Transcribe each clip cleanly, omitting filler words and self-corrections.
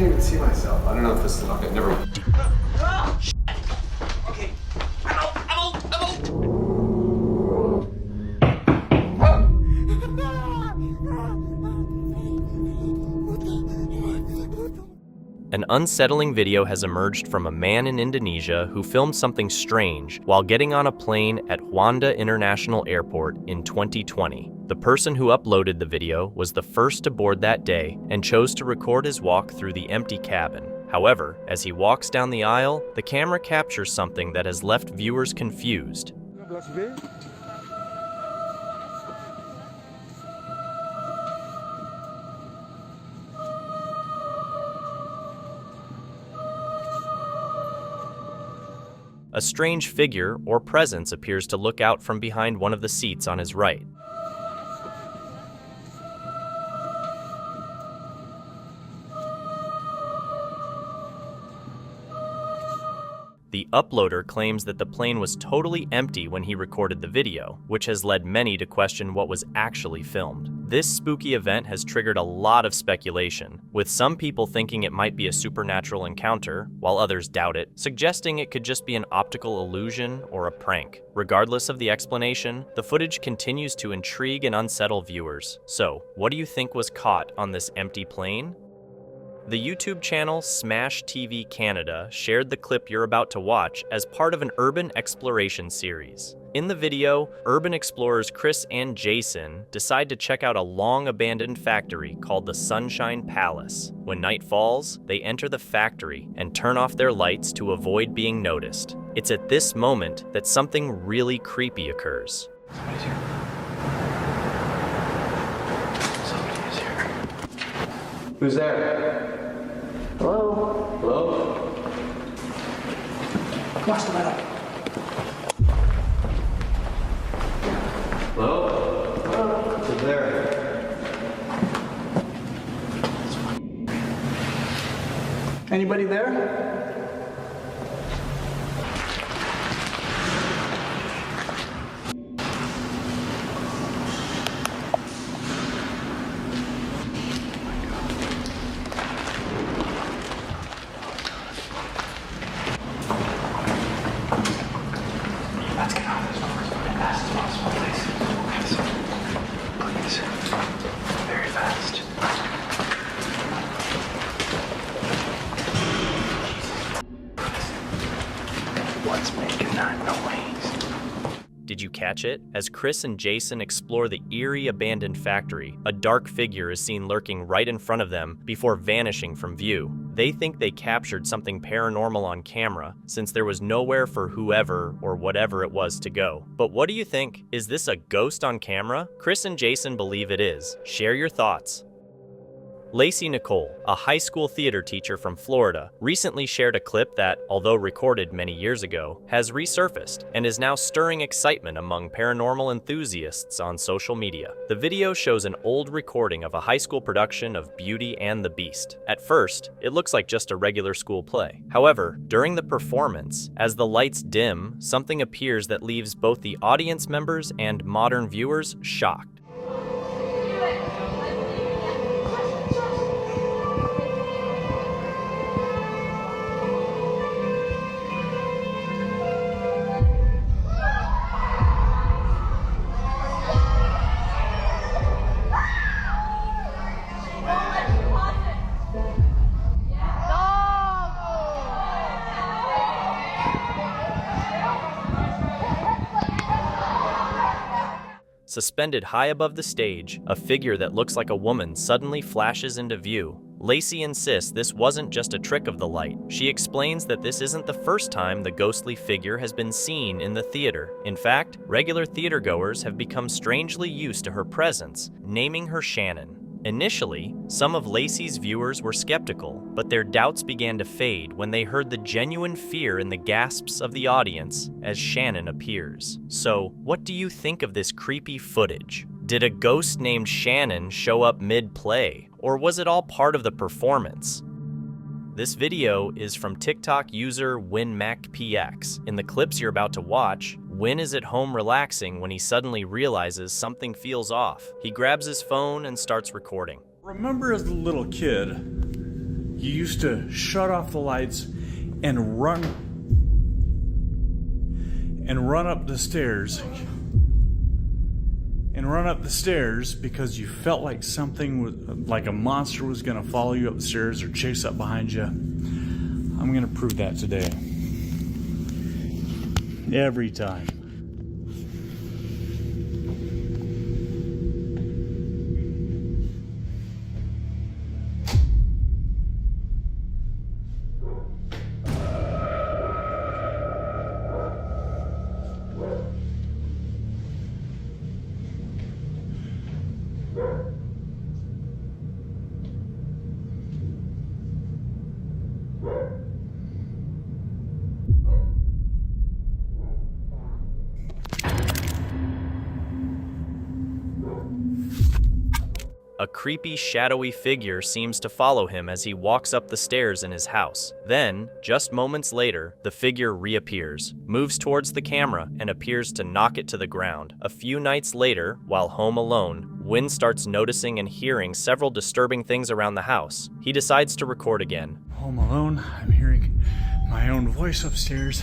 can't even see myself. I don't know if this is okay. Never mind. Oh, shit. Okay, I'm out. An unsettling video has emerged from a man in Indonesia who filmed something strange while getting on a plane at Juanda International Airport in 2020. The person who uploaded the video was the first to board that day and chose to record his walk through the empty cabin. However, as he walks down the aisle, the camera captures something that has left viewers confused. A strange figure or presence appears to look out from behind one of the seats on his right. The uploader claims that the plane was totally empty when he recorded the video, which has led many to question what was actually filmed. This spooky event has triggered a lot of speculation, with some people thinking it might be a supernatural encounter, while others doubt it, suggesting it could just be an optical illusion or a prank. Regardless of the explanation, the footage continues to intrigue and unsettle viewers. So, what do you think was caught on this empty plane? The YouTube channel Smash TV Canada shared the clip you're about to watch as part of an urban exploration series. In the video, urban explorers Chris and Jason decide to check out a long-abandoned factory called the Sunshine Palace. When night falls, they enter the factory and turn off their lights to avoid being noticed. It's at this moment that something really creepy occurs. Somebody's here. Somebody is here. Who's there? Hello? Hello? Watch the metal. Hello? Hello? Who's there? Anybody there? Let's get out of this door as fast as possible, please. Please. Very fast. What's making that noise? Did you catch it? As Chris and Jason explore the eerie abandoned factory, a dark figure is seen lurking right in front of them before vanishing from view. They think they captured something paranormal on camera, since there was nowhere for whoever or whatever it was to go. But what do you think? Is this a ghost on camera? Chris and Jason believe it is. Share your thoughts. Lacey Nicole, a high school theater teacher from Florida, recently shared a clip that, although recorded many years ago, has resurfaced and is now stirring excitement among paranormal enthusiasts on social media. The video shows an old recording of a high school production of Beauty and the Beast. At first, it looks like just a regular school play. However, during the performance, as the lights dim, something appears that leaves both the audience members and modern viewers shocked. Suspended high above the stage, a figure that looks like a woman suddenly flashes into view. Lacey insists this wasn't just a trick of the light. She explains that this isn't the first time the ghostly figure has been seen in the theater. In fact, regular theatergoers have become strangely used to her presence, naming her Shannon. Initially, some of Lacey's viewers were skeptical, but their doubts began to fade when they heard the genuine fear in the gasps of the audience as Shannon appears. So, what do you think of this creepy footage? Did a ghost named Shannon show up mid-play, or was it all part of the performance? This video is from TikTok user WinMacPX. In the clips you're about to watch, Win is at home relaxing when he suddenly realizes something feels off. He grabs his phone and starts recording. Remember as a little kid, You used to shut off the lights and run up the stairs. And run up the stairs because you felt like something was, like a monster was gonna follow you up the stairs or chase up behind you. I'm gonna prove that today. Every time. A creepy, shadowy figure seems to follow him as he walks up the stairs in his house. Then, just moments later, the figure reappears, moves towards the camera, and appears to knock it to the ground. A few nights later, while home alone, Wynn starts noticing and hearing several disturbing things around the house. He decides to record again. Home alone, I'm hearing my own voice upstairs.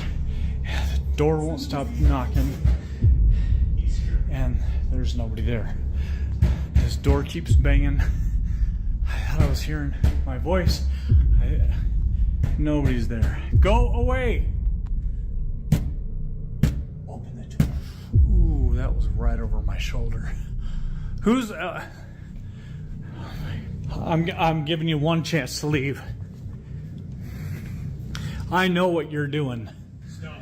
The door won't stop knocking. And there's nobody there. This door keeps banging. I thought I was hearing my voice. Nobody's there. Go away! Open the door. Ooh, that was right over my shoulder. Who's... I'm giving you one chance to leave. I know what you're doing. Stop.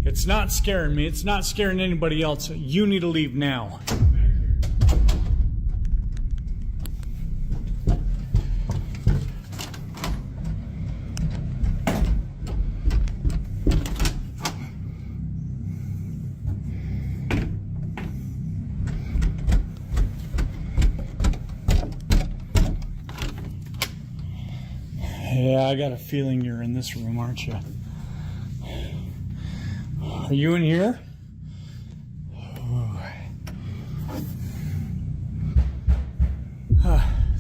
It's not scaring me. It's not scaring anybody else. You need to leave now. Yeah, I got a feeling you're in this room, aren't you? Are you in here?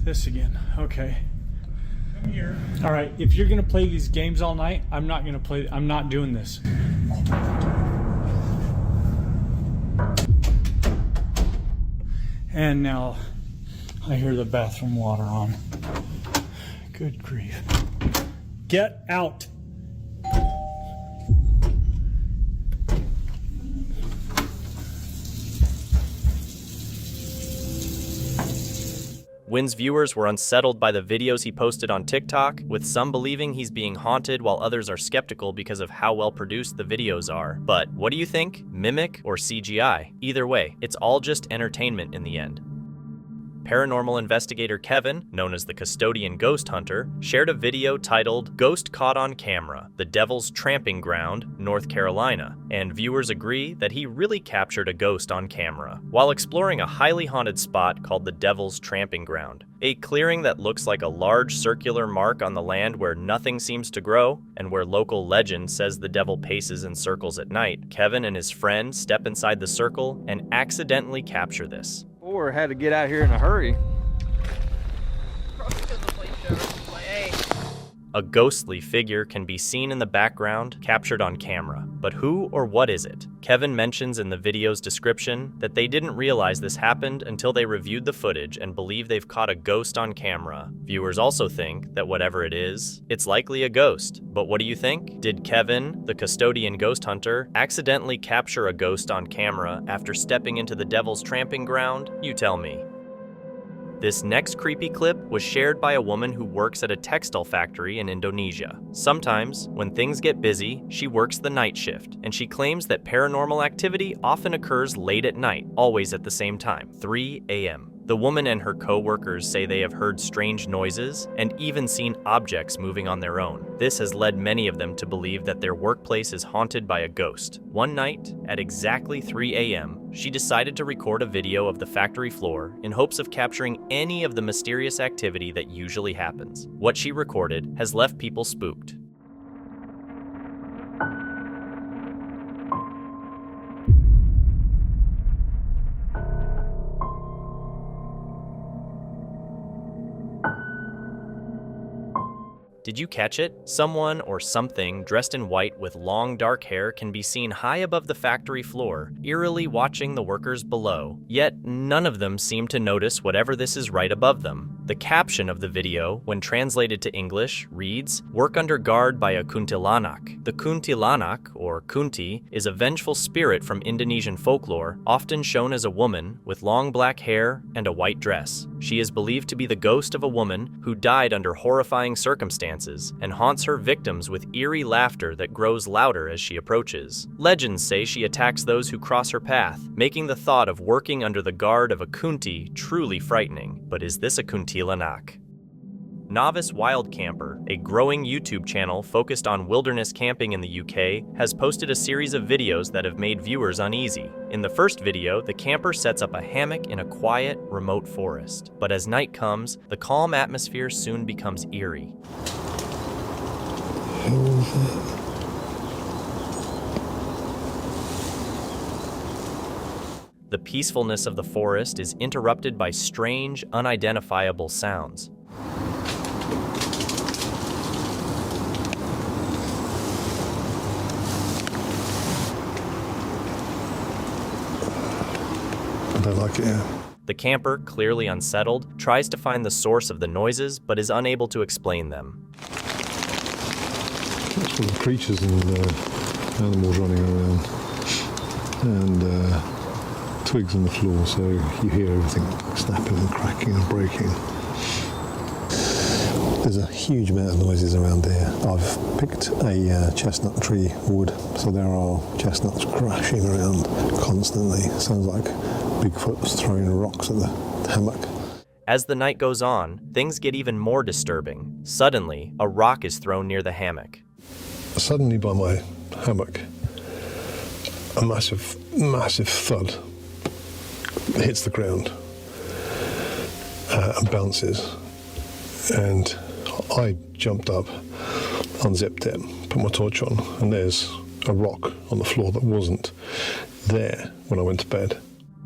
This again. Okay. Come here. All right. If you're gonna play these games all night, I'm not gonna play. I'm not doing this. And now I hear the bathroom water on. Good grief. Get out. Wynn's viewers were unsettled by the videos he posted on TikTok, with some believing he's being haunted while others are skeptical because of how well produced the videos are. But what do you think? Mimic or CGI? Either way, it's all just entertainment in the end. Paranormal investigator Kevin, known as the Custodian Ghost Hunter, shared a video titled "Ghost Caught on Camera, the Devil's Tramping Ground, North Carolina," and viewers agree that he really captured a ghost on camera while exploring a highly haunted spot called the Devil's Tramping Ground, a clearing that looks like a large circular mark on the land where nothing seems to grow and where local legend says the devil paces in circles at night. Kevin and his friend step inside the circle and accidentally capture this. Or had to get out here in a hurry. A ghostly figure can be seen in the background, captured on camera. But who or what is it? Kevin mentions in the video's description that they didn't realize this happened until they reviewed the footage and believe they've caught a ghost on camera. Viewers also think that whatever it is, it's likely a ghost. But what do you think? Did Kevin, the Custodian Ghost Hunter, accidentally capture a ghost on camera after stepping into the Devil's Tramping Ground? You tell me. This next creepy clip was shared by a woman who works at a textile factory in Indonesia. Sometimes, when things get busy, she works the night shift, and she claims that paranormal activity often occurs late at night, always at the same time, 3 a.m. The woman and her co-workers say they have heard strange noises and even seen objects moving on their own. This has led many of them to believe that their workplace is haunted by a ghost. One night, at exactly 3 a.m., she decided to record a video of the factory floor in hopes of capturing any of the mysterious activity that usually happens. What she recorded has left people spooked. Did you catch it? Someone or something dressed in white with long dark hair can be seen high above the factory floor, eerily watching the workers below. Yet none of them seem to notice whatever this is right above them. The caption of the video, when translated to English, reads, "Work under guard by a kuntilanak." The kuntilanak, or kunti, is a vengeful spirit from Indonesian folklore, often shown as a woman with long black hair and a white dress. She is believed to be the ghost of a woman who died under horrifying circumstances and haunts her victims with eerie laughter that grows louder as she approaches. Legends say she attacks those who cross her path, making the thought of working under the guard of a kunti truly frightening. But is this a kuntilanak? Novice Wild Camper, a growing YouTube channel focused on wilderness camping in the UK, has posted a series of videos that have made viewers uneasy. In the first video, the camper sets up a hammock in a quiet, remote forest. But as night comes, the calm atmosphere soon becomes eerie. The peacefulness of the forest is interrupted by strange, unidentifiable sounds. I don't like it here. The camper, clearly unsettled, tries to find the source of the noises but is unable to explain them. It's full of creatures and animals running around, and twigs on the floor, so you hear everything snapping and cracking and breaking. There's a huge amount of noises around here. I've picked a chestnut tree wood, so there are chestnuts crashing around constantly. Sounds like Bigfoot's throwing rocks at the hammock. As the night goes on, things get even more disturbing. Suddenly, a rock is thrown near the hammock. Suddenly by my hammock, a massive thud hits the ground and bounces. And I jumped up, unzipped it, put my torch on, and there's a rock on the floor that wasn't there when I went to bed.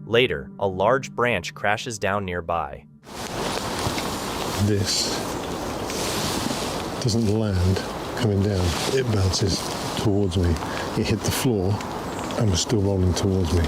Later, a large branch crashes down nearby. This doesn't land coming down. It bounces towards me. It hit the floor and was still rolling towards me.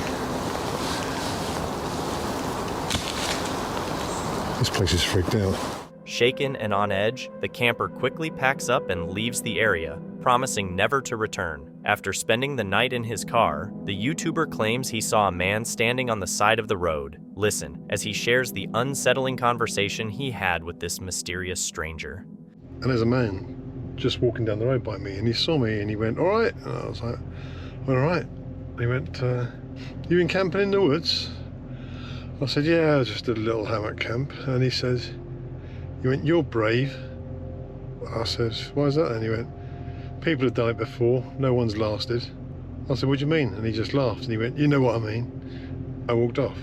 This place is freaked out. Shaken and on edge, the camper quickly packs up and leaves the area, promising never to return. After spending the night in his car, the YouTuber claims he saw a man standing on the side of the road. Listen as he shares the unsettling conversation he had with this mysterious stranger. And there's a man just walking down the road by me, and he saw me and he went, "All right." And I was like, "Well, all right." And he went, "You been camping in the woods?" I said, "Yeah, just a little hammock camp." And he says, he went, "You're brave." I said, "Why is that?" And he went, "People have done it before, no one's lasted." I said, "What do you mean?" And he just laughed and he went, "You know what I mean." I walked off.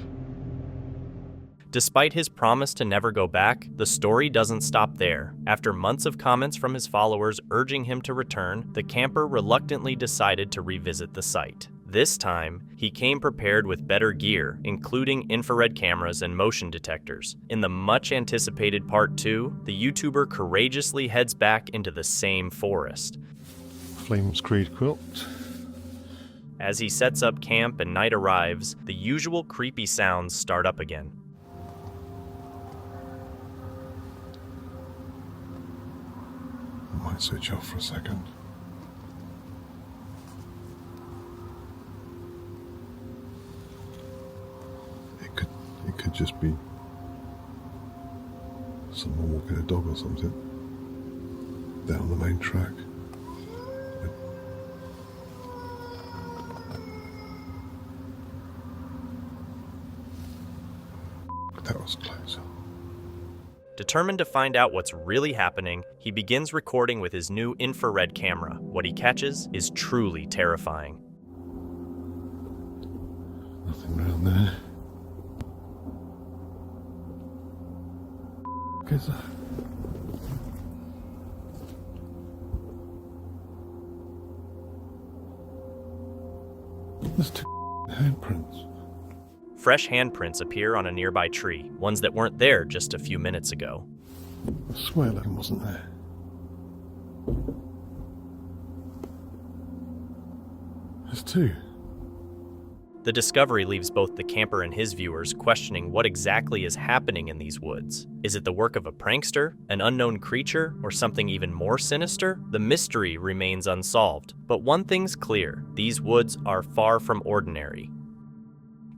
Despite his promise to never go back, the story doesn't stop there. After months of comments from his followers urging him to return, the camper reluctantly decided to revisit the site. This time, he came prepared with better gear, including infrared cameras and motion detectors. In the much-anticipated Part 2, the YouTuber courageously heads back into the same forest. Flames creepcaught. As he sets up camp and night arrives, the usual creepy sounds start up again. I might switch off for a second. It could just be someone walking a dog or something down the main track. That was close. Determined to find out what's really happening, he begins recording with his new infrared camera. What he catches is truly terrifying. Nothing around there. What is that? There's two handprints. Fresh handprints appear on a nearby tree, ones that weren't there just a few minutes ago. I swear that wasn't there. There's two. The discovery leaves both the camper and his viewers questioning what exactly is happening in these woods. Is it the work of a prankster, an unknown creature, or something even more sinister? The mystery remains unsolved, but one thing's clear: these woods are far from ordinary.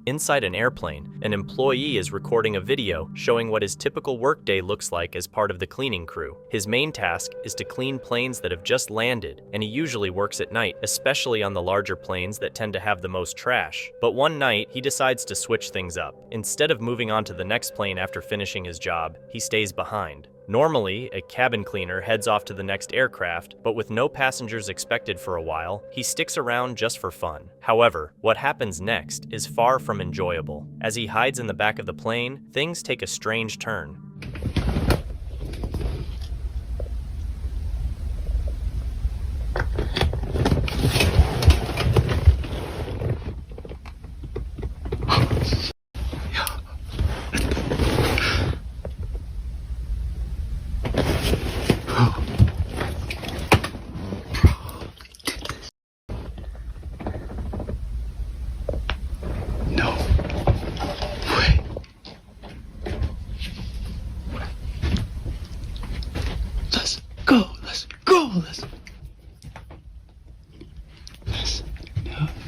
Inside an airplane, an employee is recording a video showing what his typical workday looks like as part of the cleaning crew. His main task is to clean planes that have just landed, and he usually works at night, especially on the larger planes that tend to have the most trash. But one night, he decides to switch things up. Instead of moving on to the next plane after finishing his job, he stays behind. Normally, a cabin cleaner heads off to the next aircraft, but with no passengers expected for a while, he sticks around just for fun. However, what happens next is far from enjoyable. As he hides in the back of the plane, things take a strange turn.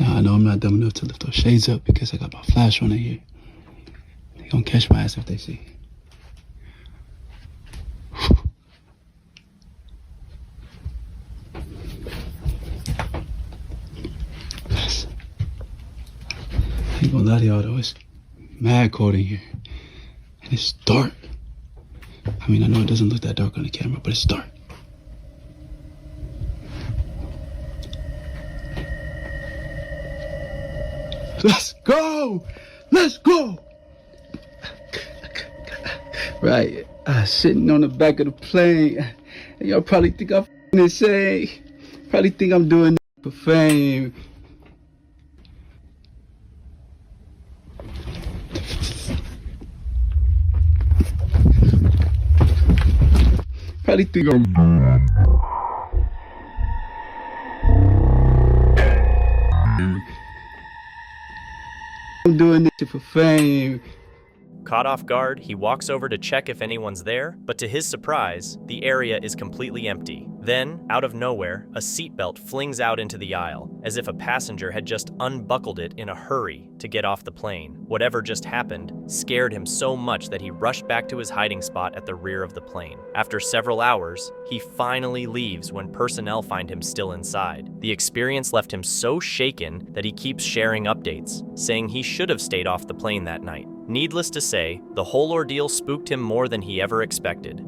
I know I'm not dumb enough to lift those shades up because I got my flash on in here. They gonna catch my ass if they see. I ain't gonna lie to y'all though, it's mad cold in here. And it's dark. I mean, I know it doesn't look that dark on the camera, but it's dark. Let's go! Let's go! Right, sitting on the back of the plane. And y'all probably think I'm insane. Probably think I'm doing for fame. Probably think I'm doing this for fame. Caught off guard, he walks over to check if anyone's there, but to his surprise, the area is completely empty. Then, out of nowhere, a seatbelt flings out into the aisle, as if a passenger had just unbuckled it in a hurry to get off the plane. Whatever just happened scared him so much that he rushed back to his hiding spot at the rear of the plane. After several hours, he finally leaves when personnel find him still inside. The experience left him so shaken that he keeps sharing updates, saying he should have stayed off the plane that night. Needless to say, the whole ordeal spooked him more than he ever expected.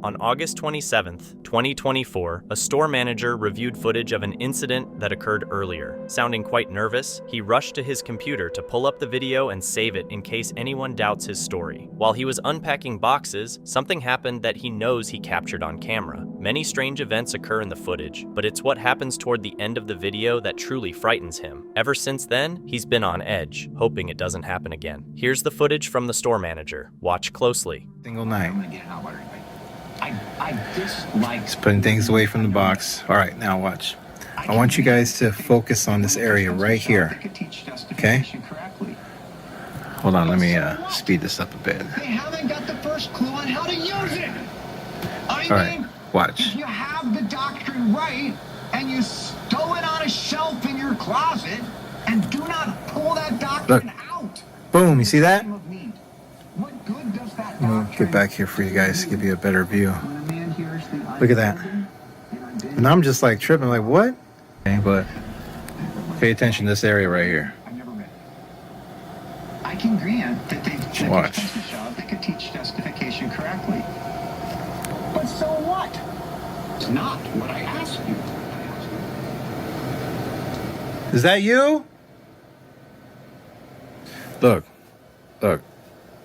On August 27th, 2024, a store manager reviewed footage of an incident that occurred earlier. Sounding quite nervous, he rushed to his computer to pull up the video and save it in case anyone doubts his story. While he was unpacking boxes, something happened that he knows he captured on camera. Many strange events occur in the footage, but it's what happens toward the end of the video that truly frightens him. Ever since then, he's been on edge, hoping it doesn't happen again. Here's the footage from the store manager. Watch closely. Single night. I'm gonna get it out later. I dislike. Just putting things away from the box. All right, now watch. I want you guys to focus on this area right here. Okay? Hold on, let me speed this up a bit. They haven't got the first clue on how to use it. All right, watch. If you have the doctrine right and you stow it on a shelf in your closet and do not pull that doctrine out. Boom, you see that? What good does that I'm gonna get back here for you guys to give you a better view. Look at that. And I'm just like tripping, like what? Okay, but pay attention to this area right here. I've never read it. I can grant that they Watch. they could teach justification correctly. But so what? It's not what I asked you. Is that you? Look.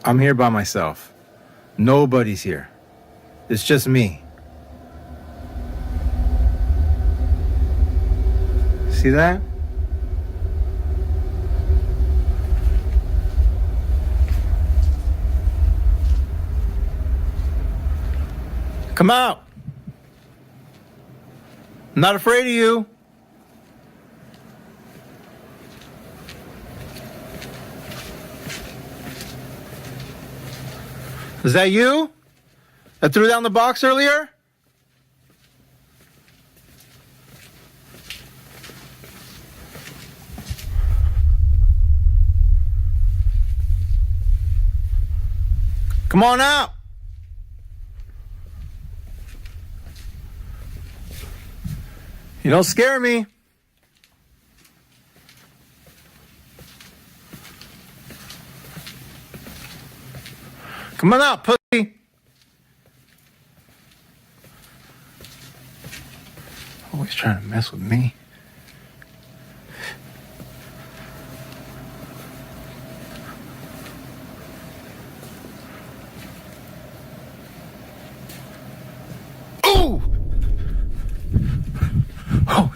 I'm here by myself. Nobody's here. It's just me. See that? Come out. I'm not afraid of you. Is that you that threw down the box earlier? Come on out. You don't scare me. Come on out, pussy. Always trying to mess with me. Ooh! Oh.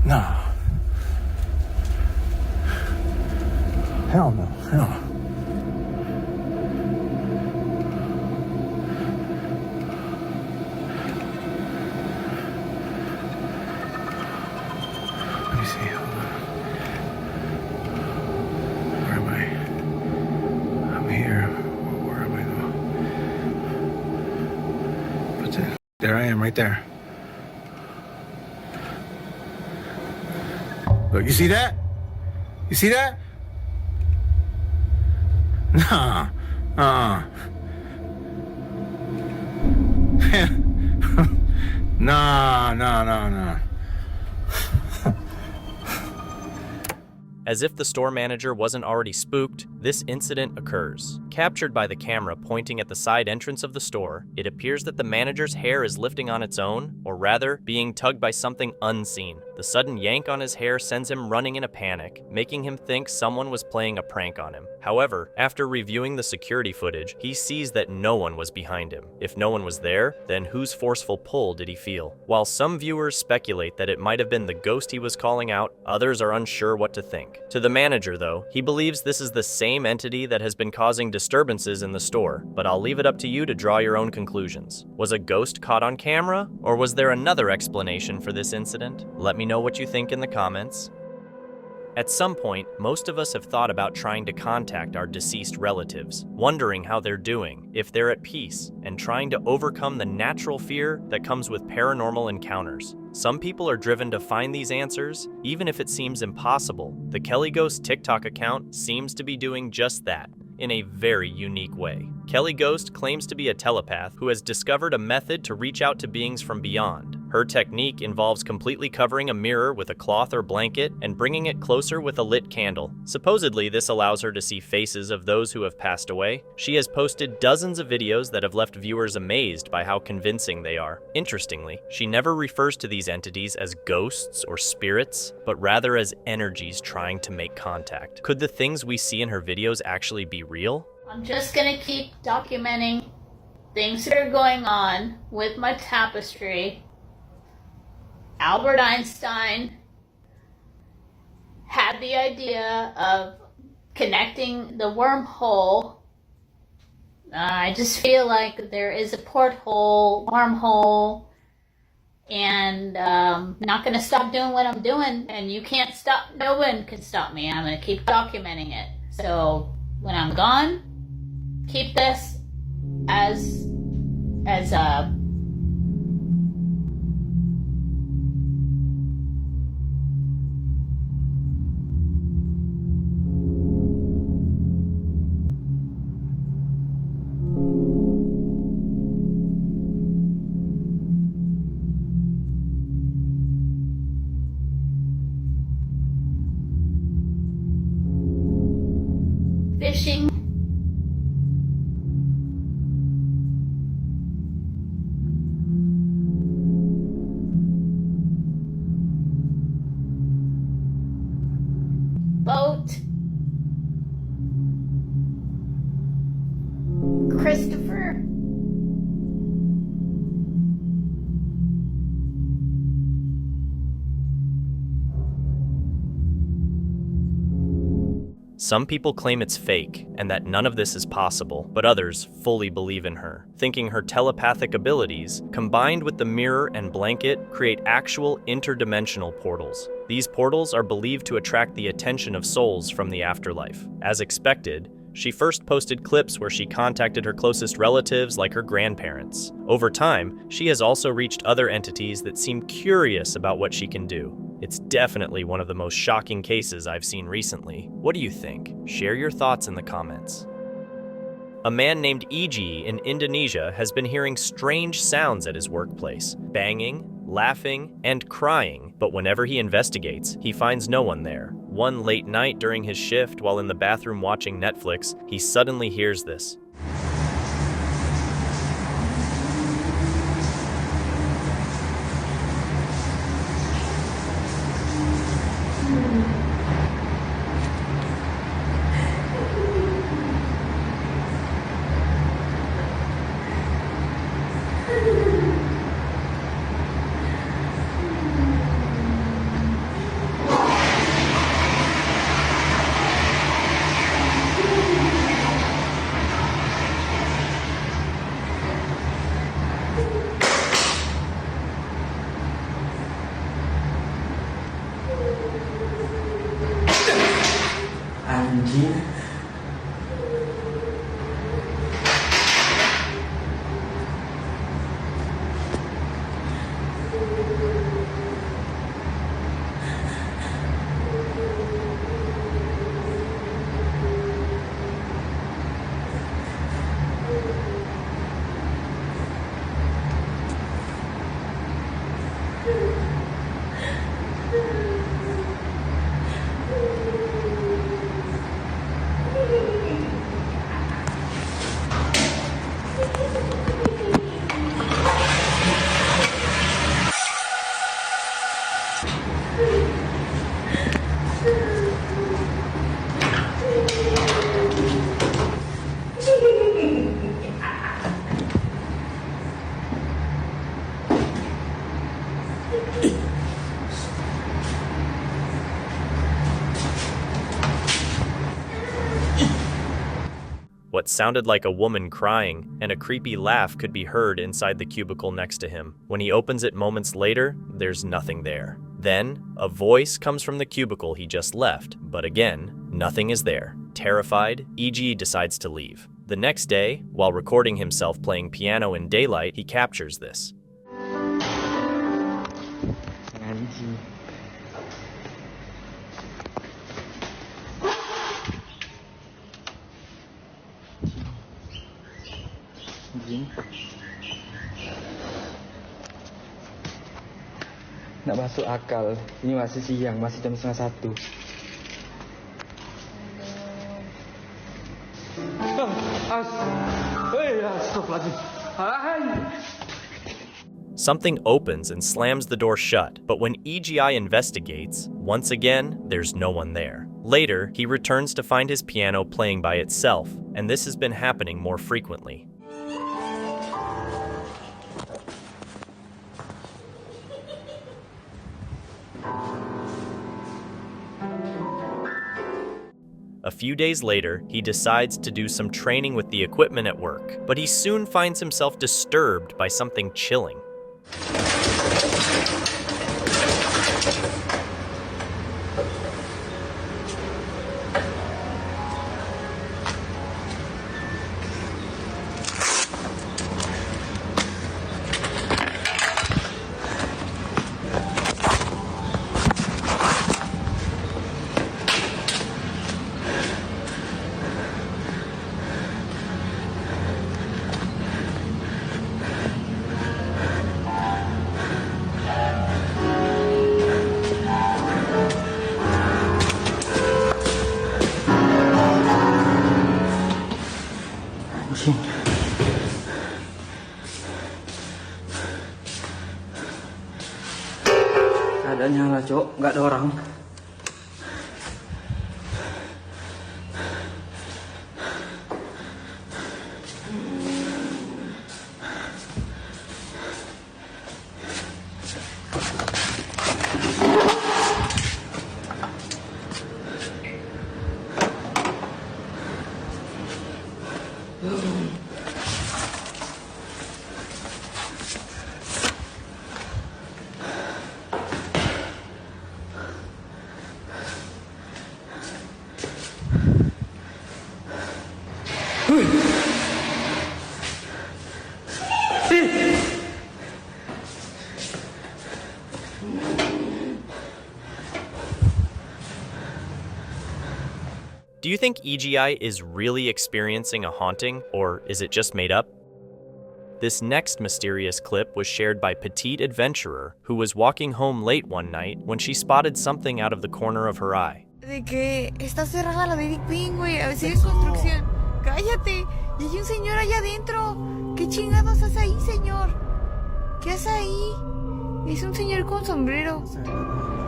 No. Hell no. Hell no. Let me see. Hold on. Where am I? I'm here. Where am I though? What's it? There I am, right there. Look, you see that? You see that? Nah. Nah. As if the store manager wasn't already spooked, this incident occurs. Captured by the camera pointing at the side entrance of the store, it appears that the manager's hair is lifting on its own, or rather, being tugged by something unseen. The sudden yank on his hair sends him running in a panic, making him think someone was playing a prank on him. However, after reviewing the security footage, he sees that no one was behind him. If no one was there, then whose forceful pull did he feel? While some viewers speculate that it might have been the ghost he was calling out, others are unsure what to think. To the manager, though, he believes this is the same entity that has been causing disturbances in the store, but I'll leave it up to you to draw your own conclusions. Was a ghost caught on camera, or was there another explanation for this incident? Let me know what you think in the comments. At some point, most of us have thought about trying to contact our deceased relatives, wondering how they're doing, if they're at peace, and trying to overcome the natural fear that comes with paranormal encounters. Some people are driven to find these answers, even if it seems impossible. The Kelly Ghost TikTok account seems to be doing just that, in a very unique way. Kelly Ghost claims to be a telepath who has discovered a method to reach out to beings from beyond. Her technique involves completely covering a mirror with a cloth or blanket and bringing it closer with a lit candle. Supposedly, this allows her to see faces of those who have passed away. She has posted dozens of videos that have left viewers amazed by how convincing they are. Interestingly, she never refers to these entities as ghosts or spirits, but rather as energies trying to make contact. Could the things we see in her videos actually be real? I'm just gonna keep documenting things that are going on with my tapestry. Albert Einstein had the idea of connecting the wormhole. I just feel like there is a porthole, wormhole, and not going to stop doing what I'm doing, and you can't stop, no one can stop me. I'm going to keep documenting it. So when I'm gone, keep this as a fishing. Boat. Christopher. Some people claim it's fake and that none of this is possible, but others fully believe in her, thinking her telepathic abilities, combined with the mirror and blanket, create actual interdimensional portals. These portals are believed to attract the attention of souls from the afterlife. As expected, she first posted clips where she contacted her closest relatives like her grandparents. Over time, she has also reached other entities that seem curious about what she can do. It's definitely one of the most shocking cases I've seen recently. What do you think? Share your thoughts in the comments. A man named E.G. in Indonesia has been hearing strange sounds at his workplace, banging, laughing, and crying, but whenever he investigates, he finds no one there. One late night during his shift while in the bathroom watching Netflix, he suddenly hears this. Anjing. What sounded like a woman crying and a creepy laugh could be heard inside the cubicle next to him. When he opens it moments later, there's nothing there. Then, a voice comes from the cubicle he just left, but again, nothing is there. Terrified, E.G. decides to leave. The next day, while recording himself playing piano in daylight, he captures this. Anjing. Anjing. Nggak masuk akal. Ini masih siang, masih jam 12:30. Something opens and slams the door shut, but when EGI investigates, once again, there's no one there. Later, he returns to find his piano playing by itself, and this has been happening more frequently. A few days later, he decides to do some training with the equipment at work, but he soon finds himself disturbed by something chilling. Ada nyala, Cok, nggak ada orang. Do you think EGI is really experiencing a haunting, or is it just made up? This next mysterious clip was shared by Petite Adventurer, who was walking home late one night when she spotted something out of the corner of her eye. De que está cerrada la de Big Ping, güey. A ver si hay construcción. Cállate. Y hay un señor allá adentro. ¿Qué chingados hace ahí, señor? ¿Qué hace ahí? Es un señor con sombrero.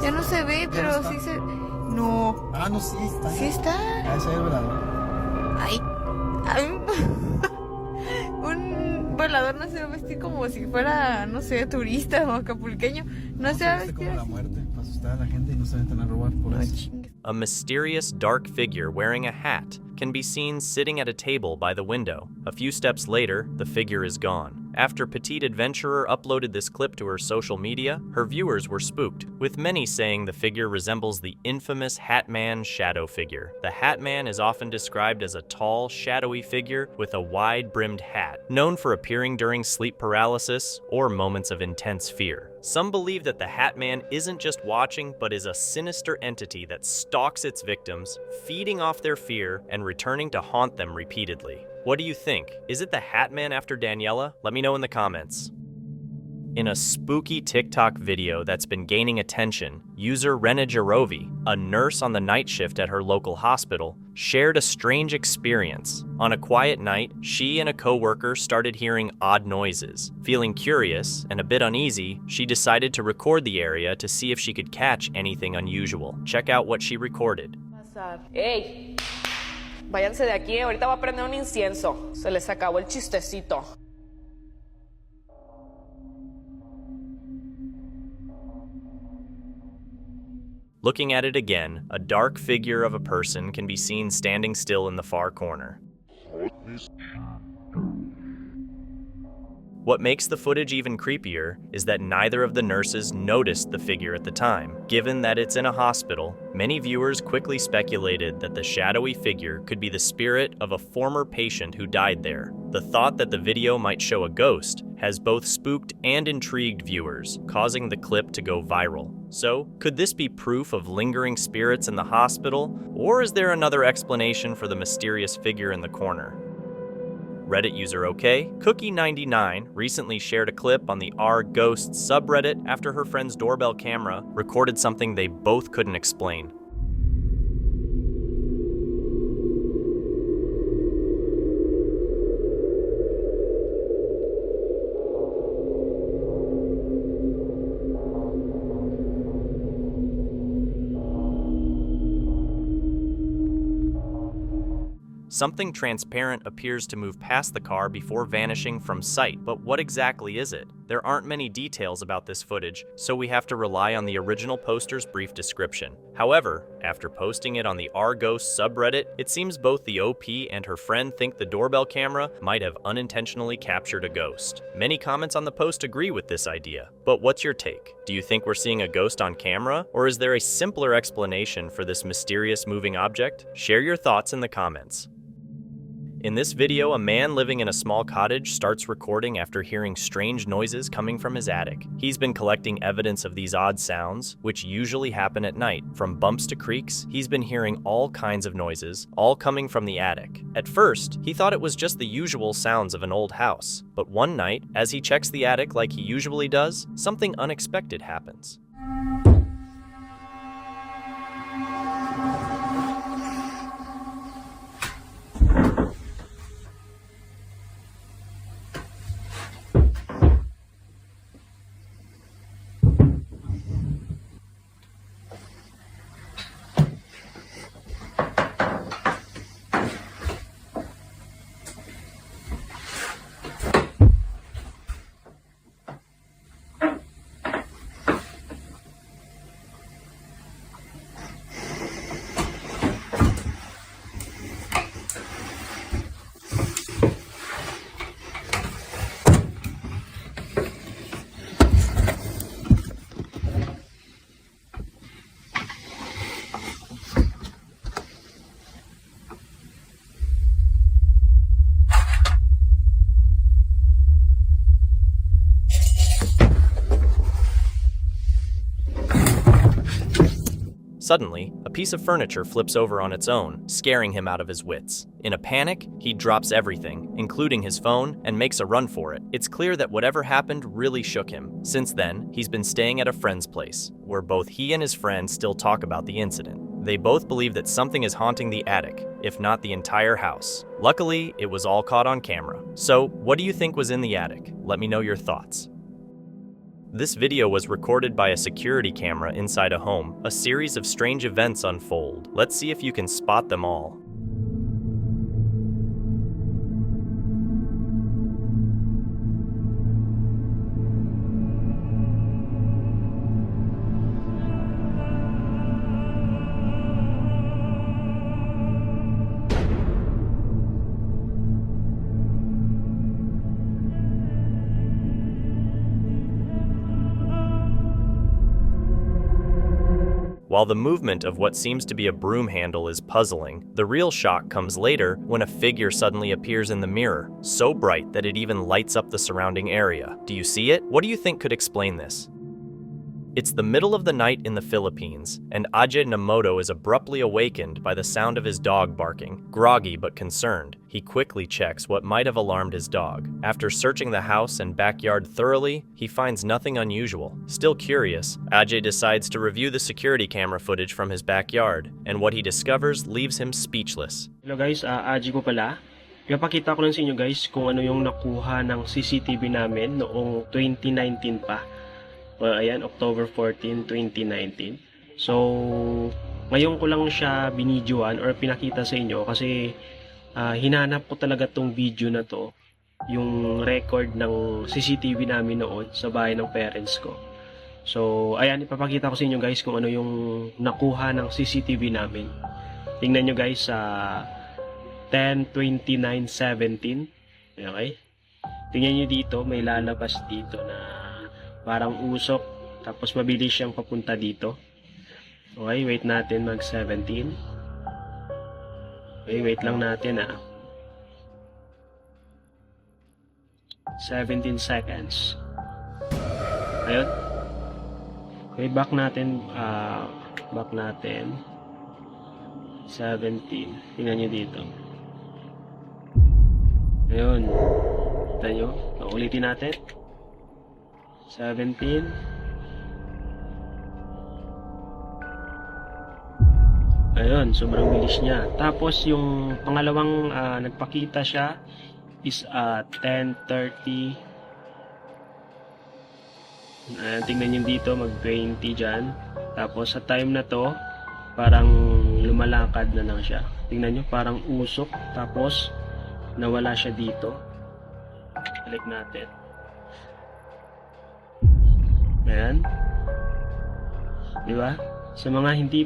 Ya no se ve, pero sí se... No. Ah, no, sí está. Sí está. Ah, ese es el velador. Ay. Un volador no se va a vestir como si fuera, no sé, turista o acapulqueño. No se va a vestir como así. la muerte, para asustar a la gente y no se metan a robar por eso. A mysterious dark figure wearing a hat can be seen sitting at a table by the window. A few steps later, the figure is gone. After Petite Adventurer uploaded this clip to her social media, her viewers were spooked, with many saying the figure resembles the infamous Hatman shadow figure. The Hatman is often described as a tall, shadowy figure with a wide-brimmed hat, known for appearing during sleep paralysis or moments of intense fear. Some believe that the Hatman isn't just watching, but is a sinister entity that stalks its victims, feeding off their fear and returning to haunt them repeatedly. What do you think? Is it the Hatman after Daniela? Let me know in the comments. In a spooky TikTok video that's been gaining attention, user Rena Jarovi, a nurse on the night shift at her local hospital, shared a strange experience. On a quiet night, she and a coworker started hearing odd noises. Feeling curious and a bit uneasy, she decided to record the area to see if she could catch anything unusual. Check out what she recorded. ¡Ey! Váyanse de aquí, ahorita va a prender un incienso. Se les acabó el chistecito. Looking at it again, a dark figure of a person can be seen standing still in the far corner. What makes the footage even creepier is that neither of the nurses noticed the figure at the time. Given that it's in a hospital, many viewers quickly speculated that the shadowy figure could be the spirit of a former patient who died there. The thought that the video might show a ghost has both spooked and intrigued viewers, causing the clip to go viral. So, could this be proof of lingering spirits in the hospital, or is there another explanation for the mysterious figure in the corner? Reddit user OK, Cookie99 recently shared a clip on the r/Ghosts subreddit after her friend's doorbell camera recorded something they both couldn't explain. Something transparent appears to move past the car before vanishing from sight, but what exactly is it? There aren't many details about this footage, so we have to rely on the original poster's brief description. However, after posting it on the r/Ghosts subreddit, it seems both the OP and her friend think the doorbell camera might have unintentionally captured a ghost. Many comments on the post agree with this idea, but what's your take? Do you think we're seeing a ghost on camera, or is there a simpler explanation for this mysterious moving object? Share your thoughts in the comments. In this video, a man living in a small cottage starts recording after hearing strange noises coming from his attic. He's been collecting evidence of these odd sounds, which usually happen at night. From bumps to creaks, he's been hearing all kinds of noises, all coming from the attic. At first, he thought it was just the usual sounds of an old house. But one night, as he checks the attic like he usually does, something unexpected happens. Suddenly, a piece of furniture flips over on its own, scaring him out of his wits. In a panic, he drops everything, including his phone, and makes a run for it. It's clear that whatever happened really shook him. Since then, he's been staying at a friend's place, where both he and his friend still talk about the incident. They both believe that something is haunting the attic, if not the entire house. Luckily, it was all caught on camera. So, what do you think was in the attic? Let me know your thoughts. This video was recorded by a security camera inside a home. A series of strange events unfold. Let's see if you can spot them all. While the movement of what seems to be a broom handle is puzzling, the real shock comes later when a figure suddenly appears in the mirror, so bright that it even lights up the surrounding area. Do you see it? What do you think could explain this? It's the middle of the night in the Philippines, and Ajay Namoto is abruptly awakened by the sound of his dog barking. Groggy but concerned, he quickly checks what might have alarmed his dog. After searching the house and backyard thoroughly, he finds nothing unusual. Still curious, Ajay decides to review the security camera footage from his backyard, and what he discovers leaves him speechless. Hello guys, Ajay ko pala. Ipapakita ko lang sa inyo guys kung ano yung nakuha ng CCTV namin noong 2019 pa. Ayan, October 14, 2019. So, ngayon ko lang siya binidyoan or pinakita sa inyo kasi hinanap ko talaga tong video na to, yung record ng CCTV namin noon sa bahay ng parents ko. So, ayan, ipapakita ko sa inyo guys kung ano yung nakuha ng CCTV namin. Tingnan nyo guys sa 10/29/17. Okay? Tingnan nyo dito, may lalabas dito na parang usok, tapos mabilis siyang papunta dito. Okay, wait natin mag 17. Okay, wait lang natin 17 seconds. Ayun. Okay, back natin 17. Tingnan nyo dito. Ayun. Tingnan nyo. Ulitin natin. 17. Ayun, sobrang bilis niya. Tapos yung pangalawang nagpakita siya is 10:30. Tingnan nyo dito, mag-20 dyan. Tapos sa time na to, parang lumalakad na lang siya. Tingnan nyo, parang usok. Tapos nawala siya dito. Balik natin. Ayan. Di ba? Sa mga hindi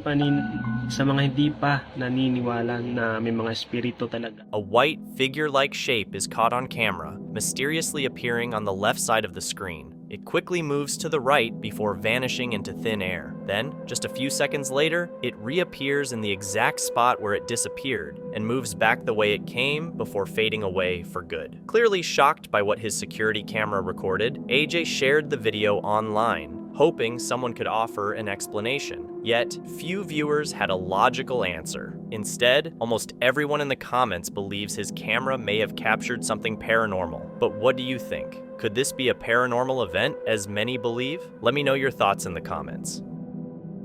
pa naniniwala na may mga espiritu talaga. A white figure-like shape is caught on camera, mysteriously appearing on the left side of the screen. It quickly moves to the right before vanishing into thin air. Then, just a few seconds later, it reappears in the exact spot where it disappeared and moves back the way it came before fading away for good. Clearly shocked by what his security camera recorded, AJ shared the video online, hoping someone could offer an explanation. Yet, few viewers had a logical answer. Instead, almost everyone in the comments believes his camera may have captured something paranormal. But what do you think? Could this be a paranormal event, as many believe? Let me know your thoughts in the comments.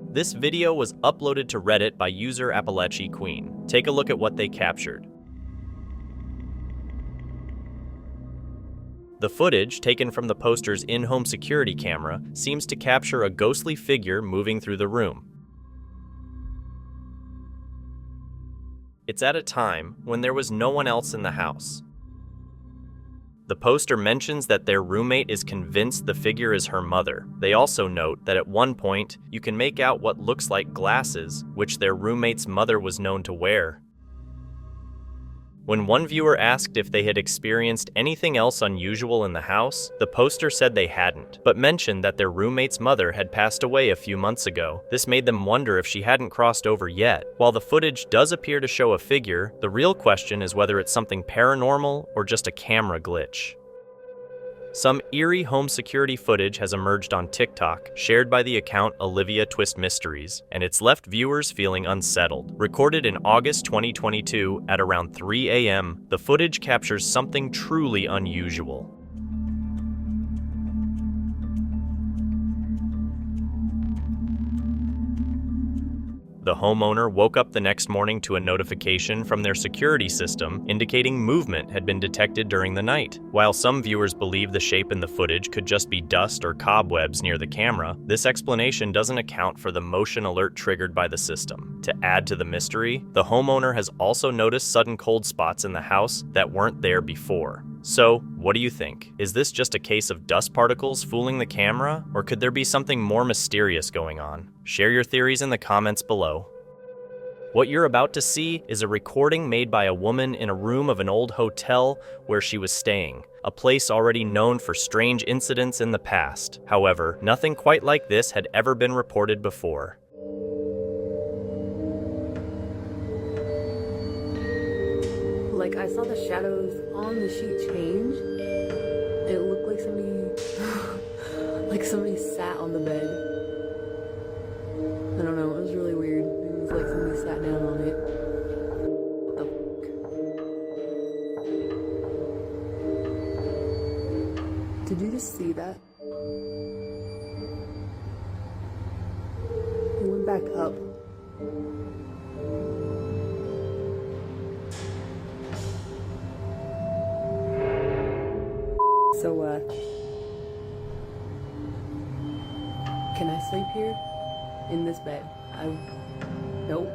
This video was uploaded to Reddit by user Appalachi Queen. Take a look at what they captured. The footage, taken from the poster's in-home security camera, seems to capture a ghostly figure moving through the room. It's at a time when there was no one else in the house. The poster mentions that their roommate is convinced the figure is her mother. They also note that at one point, you can make out what looks like glasses, which their roommate's mother was known to wear. When one viewer asked if they had experienced anything else unusual in the house, the poster said they hadn't, but mentioned that their roommate's mother had passed away a few months ago. This made them wonder if she hadn't crossed over yet. While the footage does appear to show a figure, the real question is whether it's something paranormal or just a camera glitch. Some eerie home security footage has emerged on TikTok, shared by the account Olivia Twist Mysteries, and it's left viewers feeling unsettled. Recorded in August 2022 at around 3 a.m., the footage captures something truly unusual. The homeowner woke up the next morning to a notification from their security system indicating movement had been detected during the night. While some viewers believe the shape in the footage could just be dust or cobwebs near the camera, this explanation doesn't account for the motion alert triggered by the system. To add to the mystery, the homeowner has also noticed sudden cold spots in the house that weren't there before. So, what do you think? Is this just a case of dust particles fooling the camera, or could there be something more mysterious going on? Share your theories in the comments below. What you're about to see is a recording made by a woman in a room of an old hotel where she was staying, a place already known for strange incidents in the past. However, nothing quite like this had ever been reported before. Like, I saw the shadows on the sheet change. It looked like somebody sat on the bed. I don't know, it was really weird. It was like somebody sat down on it. What the fuck? Did you just see that? It went back up. So, can I sleep here? In this bed? Nope.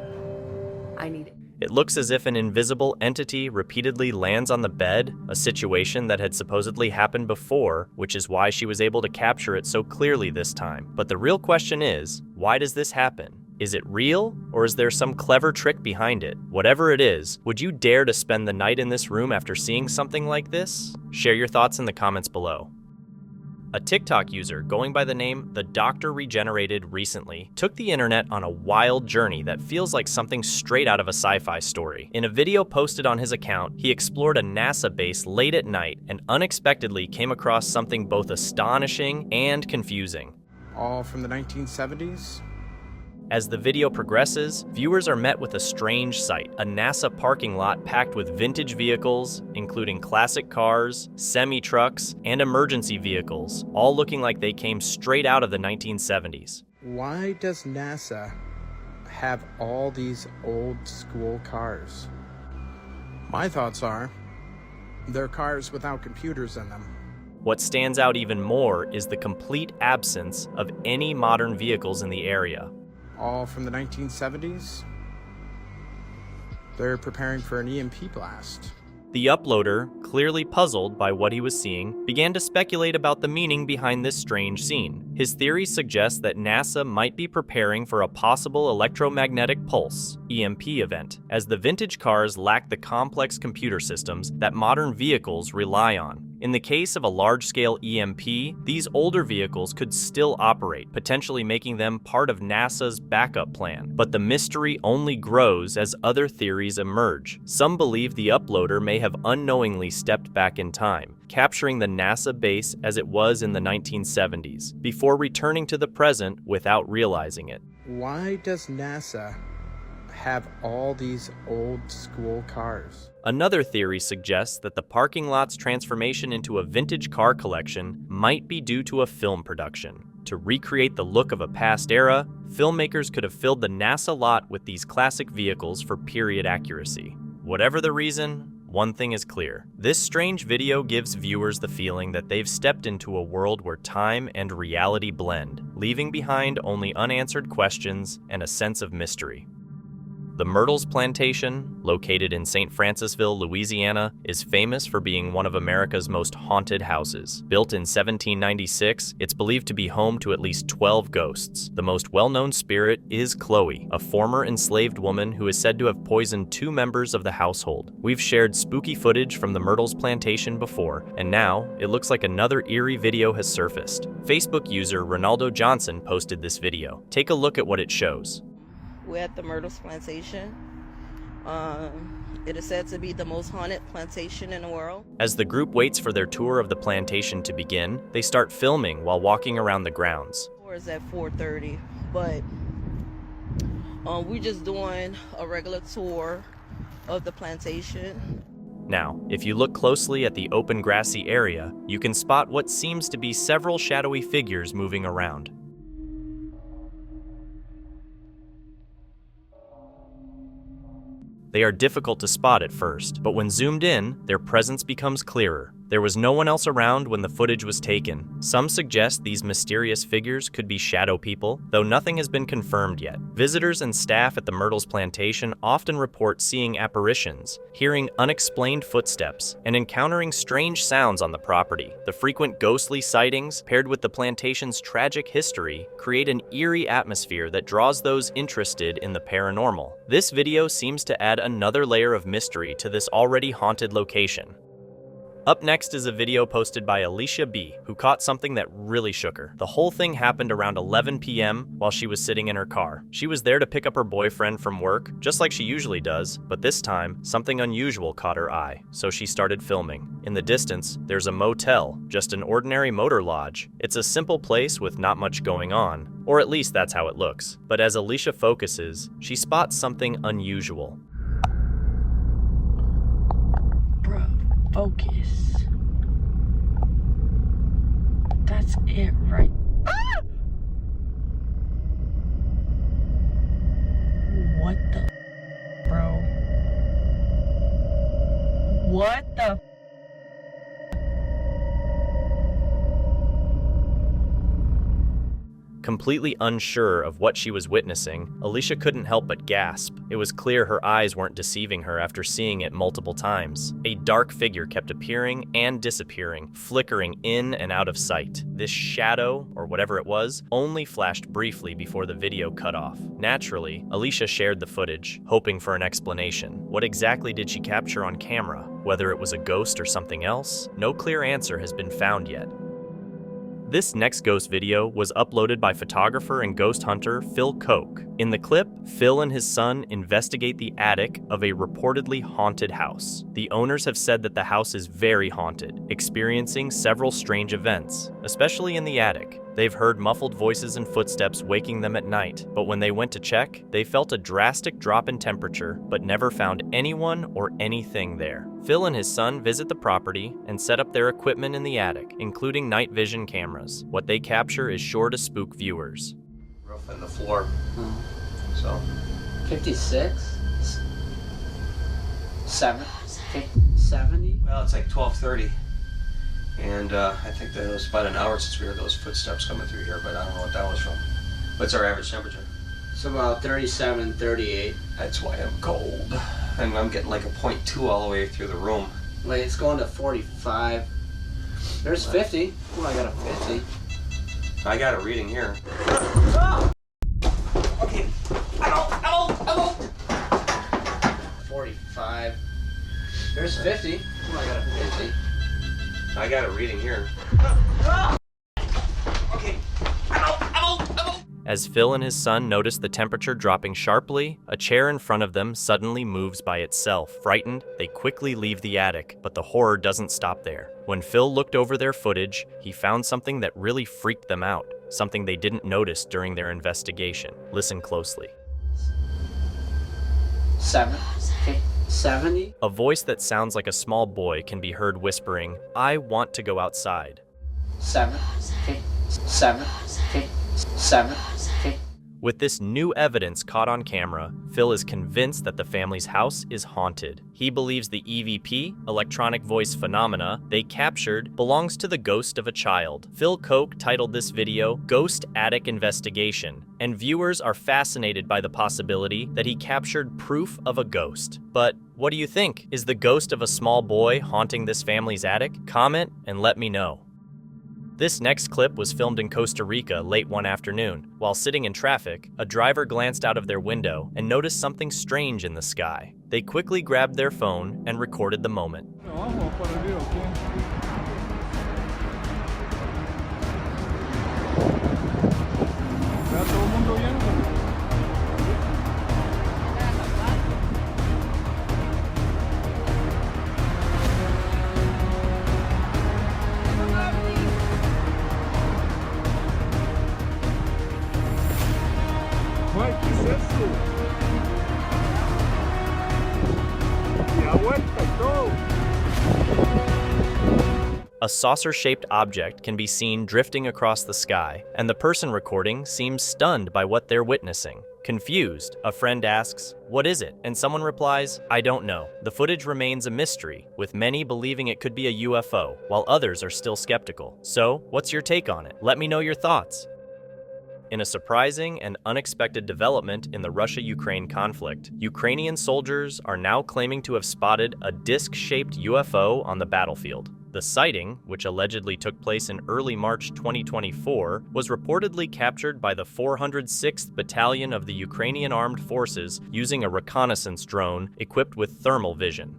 I need it. It looks as if an invisible entity repeatedly lands on the bed, a situation that had supposedly happened before, which is why she was able to capture it so clearly this time. But the real question is, why does this happen? Is it real, or is there some clever trick behind it? Whatever it is, would you dare to spend the night in this room after seeing something like this? Share your thoughts in the comments below. A TikTok user going by the name The Doctor Regenerated recently took the internet on a wild journey that feels like something straight out of a sci-fi story. In a video posted on his account, he explored a NASA base late at night and unexpectedly came across something both astonishing and confusing. All from the 1970s? As the video progresses, viewers are met with a strange sight, a NASA parking lot packed with vintage vehicles, including classic cars, semi-trucks, and emergency vehicles, all looking like they came straight out of the 1970s. Why does NASA have all these old school cars? My thoughts are, they're cars without computers in them. What stands out even more is the complete absence of any modern vehicles in the area. All from the 1970s? They're preparing for an EMP blast. The uploader, clearly puzzled by what he was seeing, began to speculate about the meaning behind this strange scene. His theory suggests that NASA might be preparing for a possible electromagnetic pulse, EMP event, as the vintage cars lack the complex computer systems that modern vehicles rely on. In the case of a large-scale EMP, these older vehicles could still operate, potentially making them part of NASA's backup plan. But the mystery only grows as other theories emerge. Some believe the uploader may have unknowingly stepped back in time, capturing the NASA base as it was in the 1970s, before returning to the present without realizing it. Why does NASA have all these old school cars? Another theory suggests that the parking lot's transformation into a vintage car collection might be due to a film production. To recreate the look of a past era, filmmakers could have filled the NASA lot with these classic vehicles for period accuracy. Whatever the reason, one thing is clear. This strange video gives viewers the feeling that they've stepped into a world where time and reality blend, leaving behind only unanswered questions and a sense of mystery. The Myrtles Plantation, located in St. Francisville, Louisiana, is famous for being one of America's most haunted houses. Built in 1796, it's believed to be home to at least 12 ghosts. The most well-known spirit is Chloe, a former enslaved woman who is said to have poisoned 2 members of the household. We've shared spooky footage from the Myrtles Plantation before, and now it looks like another eerie video has surfaced. Facebook user Ronaldo Johnson posted this video. Take a look at what it shows. We're at the Myrtles Plantation. It is said to be the most haunted plantation in the world. As the group waits for their tour of the plantation to begin, they start filming while walking around the grounds. Tour is at 4:30, but we're just doing a regular tour of the plantation. Now, if you look closely at the open grassy area, you can spot what seems to be several shadowy figures moving around. They are difficult to spot at first, but when zoomed in, their presence becomes clearer. There was no one else around when the footage was taken. Some suggest these mysterious figures could be shadow people, though nothing has been confirmed yet. Visitors and staff at the Myrtles Plantation often report seeing apparitions, hearing unexplained footsteps, and encountering strange sounds on the property. The frequent ghostly sightings, paired with the plantation's tragic history, create an eerie atmosphere that draws those interested in the paranormal. This video seems to add another layer of mystery to this already haunted location. Up next is a video posted by Alicia B, who caught something that really shook her. The whole thing happened around 11 p.m. while she was sitting in her car. She was there to pick up her boyfriend from work, just like she usually does, but this time, something unusual caught her eye, so she started filming. In the distance, there's a motel, just an ordinary motor lodge. It's a simple place with not much going on, or at least that's how it looks. But as Alicia focuses, she spots something unusual. Focus. That's it, right? Ah! What the bro? What the Completely unsure of what she was witnessing, Alicia couldn't help but gasp. It was clear her eyes weren't deceiving her after seeing it multiple times. A dark figure kept appearing and disappearing, flickering in and out of sight. This shadow, or whatever it was, only flashed briefly before the video cut off. Naturally, Alicia shared the footage, hoping for an explanation. What exactly did she capture on camera? Whether it was a ghost or something else? No clear answer has been found yet. This next ghost video was uploaded by photographer and ghost hunter Phil Koch. In the clip, Phil and his son investigate the attic of a reportedly haunted house. The owners have said that the house is very haunted, experiencing several strange events, especially in the attic. They've heard muffled voices and footsteps waking them at night, but when they went to check, they felt a drastic drop in temperature, but never found anyone or anything there. Phil and his son visit the property and set up their equipment in the attic, including night vision cameras. What they capture is sure to spook viewers. Roof and the floor. So 56? 70? Well, it's like 12:30. And I think that it was about an hour since we heard those footsteps coming through here, but I don't know what that was from. What's our average temperature? It's about 37, 38. That's why I'm cold. And I'm getting like a 0.2 all the way through the room. Wait, it's going to 45. There's 50. Oh, I got a 50. I got a reading here. Okay. I'm out. 45. There's 50. Oh, I got a 50. I got a reading here. Okay. I'm out. As Phil and his son notice the temperature dropping sharply, a chair in front of them suddenly moves by itself. Frightened, they quickly leave the attic, but the horror doesn't stop there. When Phil looked over their footage, he found something that really freaked them out, something they didn't notice during their investigation. Listen closely. 70? A voice that sounds like a small boy can be heard whispering, "I want to go outside." 7. With this new evidence caught on camera, Phil is convinced that the family's house is haunted. He believes the EVP, electronic voice phenomena, they captured belongs to the ghost of a child. Phil Koch titled this video Ghost Attic Investigation, and viewers are fascinated by the possibility that he captured proof of a ghost. But what do you think? Is the ghost of a small boy haunting this family's attic? Comment and let me know. This next clip was filmed in Costa Rica late one afternoon. While sitting in traffic, a driver glanced out of their window and noticed something strange in the sky. They quickly grabbed their phone and recorded the moment. A saucer-shaped object can be seen drifting across the sky, and the person recording seems stunned by what they're witnessing. Confused, a friend asks, "What is it?" And someone replies, "I don't know." The footage remains a mystery, with many believing it could be a UFO, while others are still skeptical. So, what's your take on it? Let me know your thoughts. In a surprising and unexpected development in the Russia-Ukraine conflict, Ukrainian soldiers are now claiming to have spotted a disc-shaped UFO on the battlefield. The sighting, which allegedly took place in early March 2024, was reportedly captured by the 406th Battalion of the Ukrainian Armed Forces using a reconnaissance drone equipped with thermal vision.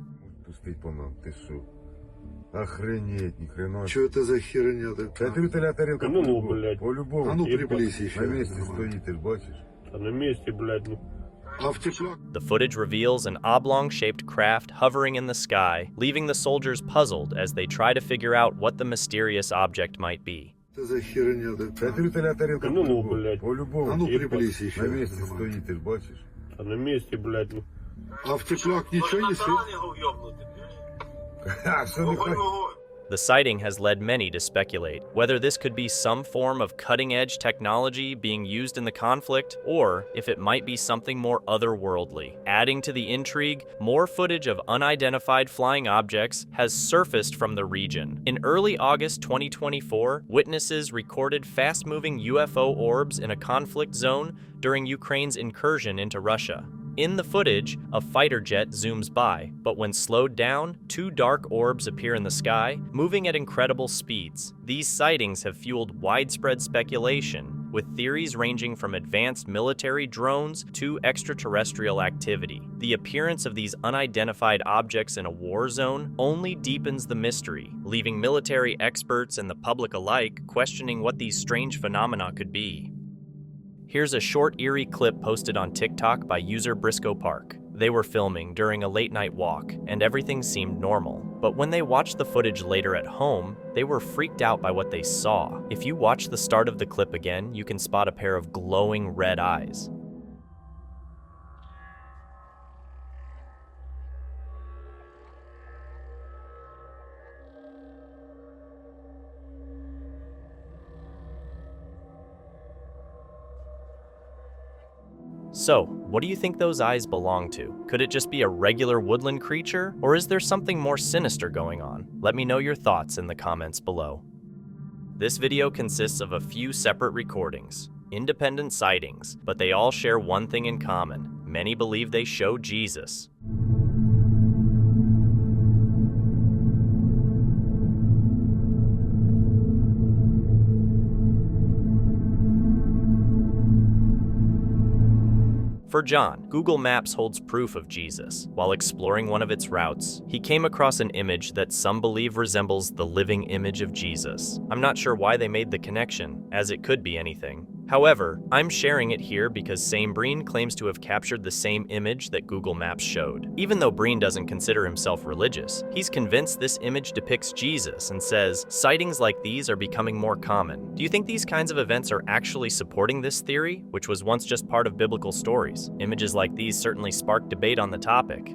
Охренеть, ни хрена. Что это за херня такая? Это вертолет тарелка по-любому. А ну приблизь еще. На месте стоит, ты бачишь? На месте, блядь. The footage reveals an oblong-shaped craft hovering in the sky, leaving the soldiers puzzled as they try to figure out what the mysterious object might be. Это за херня такая? Это вертолет тарелка по-любому. А ну приблизь еще. На месте стоит, ты бачишь? На месте, блядь. А в теплак ничего не светит? The sighting has led many to speculate whether this could be some form of cutting-edge technology being used in the conflict, or if it might be something more otherworldly. Adding to the intrigue, more footage of unidentified flying objects has surfaced from the region. In early August 2024, witnesses recorded fast-moving UFO orbs in a conflict zone during Ukraine's incursion into Russia. In the footage, a fighter jet zooms by, but when slowed down, two dark orbs appear in the sky, moving at incredible speeds. These sightings have fueled widespread speculation, with theories ranging from advanced military drones to extraterrestrial activity. The appearance of these unidentified objects in a war zone only deepens the mystery, leaving military experts and the public alike questioning what these strange phenomena could be. Here's a short, eerie clip posted on TikTok by user Briscoe Park. They were filming during a late-night walk, and everything seemed normal. But when they watched the footage later at home, they were freaked out by what they saw. If you watch the start of the clip again, you can spot a pair of glowing red eyes. So, what do you think those eyes belong to? Could it just be a regular woodland creature, or is there something more sinister going on? Let me know your thoughts in the comments below. This video consists of a few separate recordings, independent sightings, but they all share one thing in common. Many believe they show Jesus. For John, Google Maps holds proof of Jesus. While exploring one of its routes, he came across an image that some believe resembles the living image of Jesus. I'm not sure why they made the connection, as it could be anything. However, I'm sharing it here because Same Breen claims to have captured the same image that Google Maps showed. Even though Breen doesn't consider himself religious, he's convinced this image depicts Jesus and says, sightings like these are becoming more common. Do you think these kinds of events are actually supporting this theory, which was once just part of biblical stories? Images like these certainly spark debate on the topic.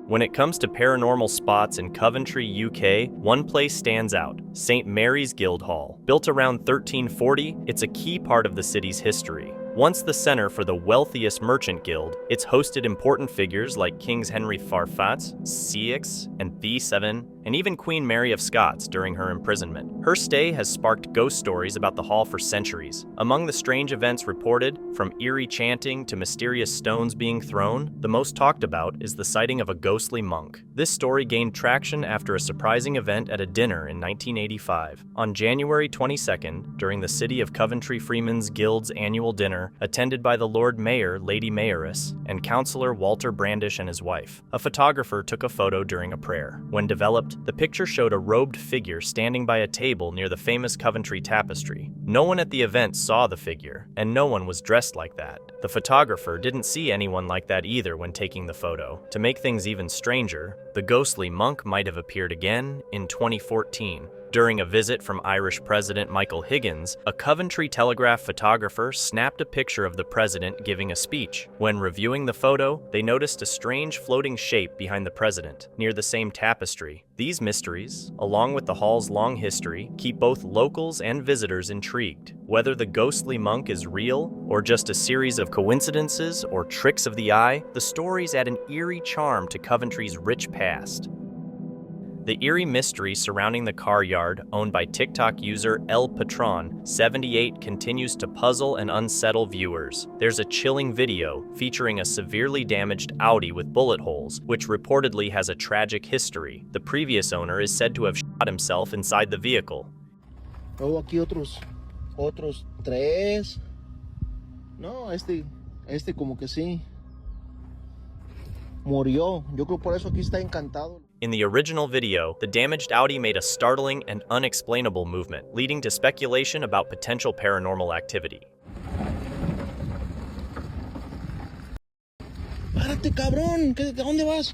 When it comes to paranormal spots in Coventry, UK, one place stands out: St. Mary's Guildhall. Built around 1340, it's a key part of the city's history. Once the center for the wealthiest merchant guild, it's hosted important figures like Kings Henry Farfat, Cix, and V7, and even Queen Mary of Scots during her imprisonment. Her stay has sparked ghost stories about the hall for centuries. Among the strange events reported, from eerie chanting to mysterious stones being thrown, the most talked about is the sighting of a ghostly monk. This story gained traction after a surprising event at a dinner in 1985. On January 22nd, during the City of Coventry Freemen's Guild's annual dinner, attended by the Lord Mayor, Lady Mayoress, and Councillor Walter Brandish and his wife, a photographer took a photo during a prayer. When developed, the picture showed a robed figure standing by a table near the famous Coventry tapestry. No one at the event saw the figure, and no one was dressed like that. The photographer didn't see anyone like that either when taking the photo. To make things even stranger, the ghostly monk might have appeared again in 2014. During a visit from Irish President Michael Higgins, a Coventry Telegraph photographer snapped a picture of the president giving a speech. When reviewing the photo, they noticed a strange floating shape behind the president, near the same tapestry. These mysteries, along with the hall's long history, keep both locals and visitors intrigued. Whether the ghostly monk is real, or just a series of coincidences or tricks of the eye, the stories add an eerie charm to Coventry's rich past. The eerie mystery surrounding the car yard, owned by TikTok user El Patron 78, continues to puzzle and unsettle viewers. There's a chilling video featuring a severely damaged Audi with bullet holes, which reportedly has a tragic history. The previous owner is said to have shot himself inside the vehicle. Luego aquí otros 3. No, este como que sí murió. Yo creo por eso aquí está encantado. In the original video, the damaged Audi made a startling and unexplainable movement, leading to speculation about potential paranormal activity. ¡Párate, cabrón! ¿A dónde vas?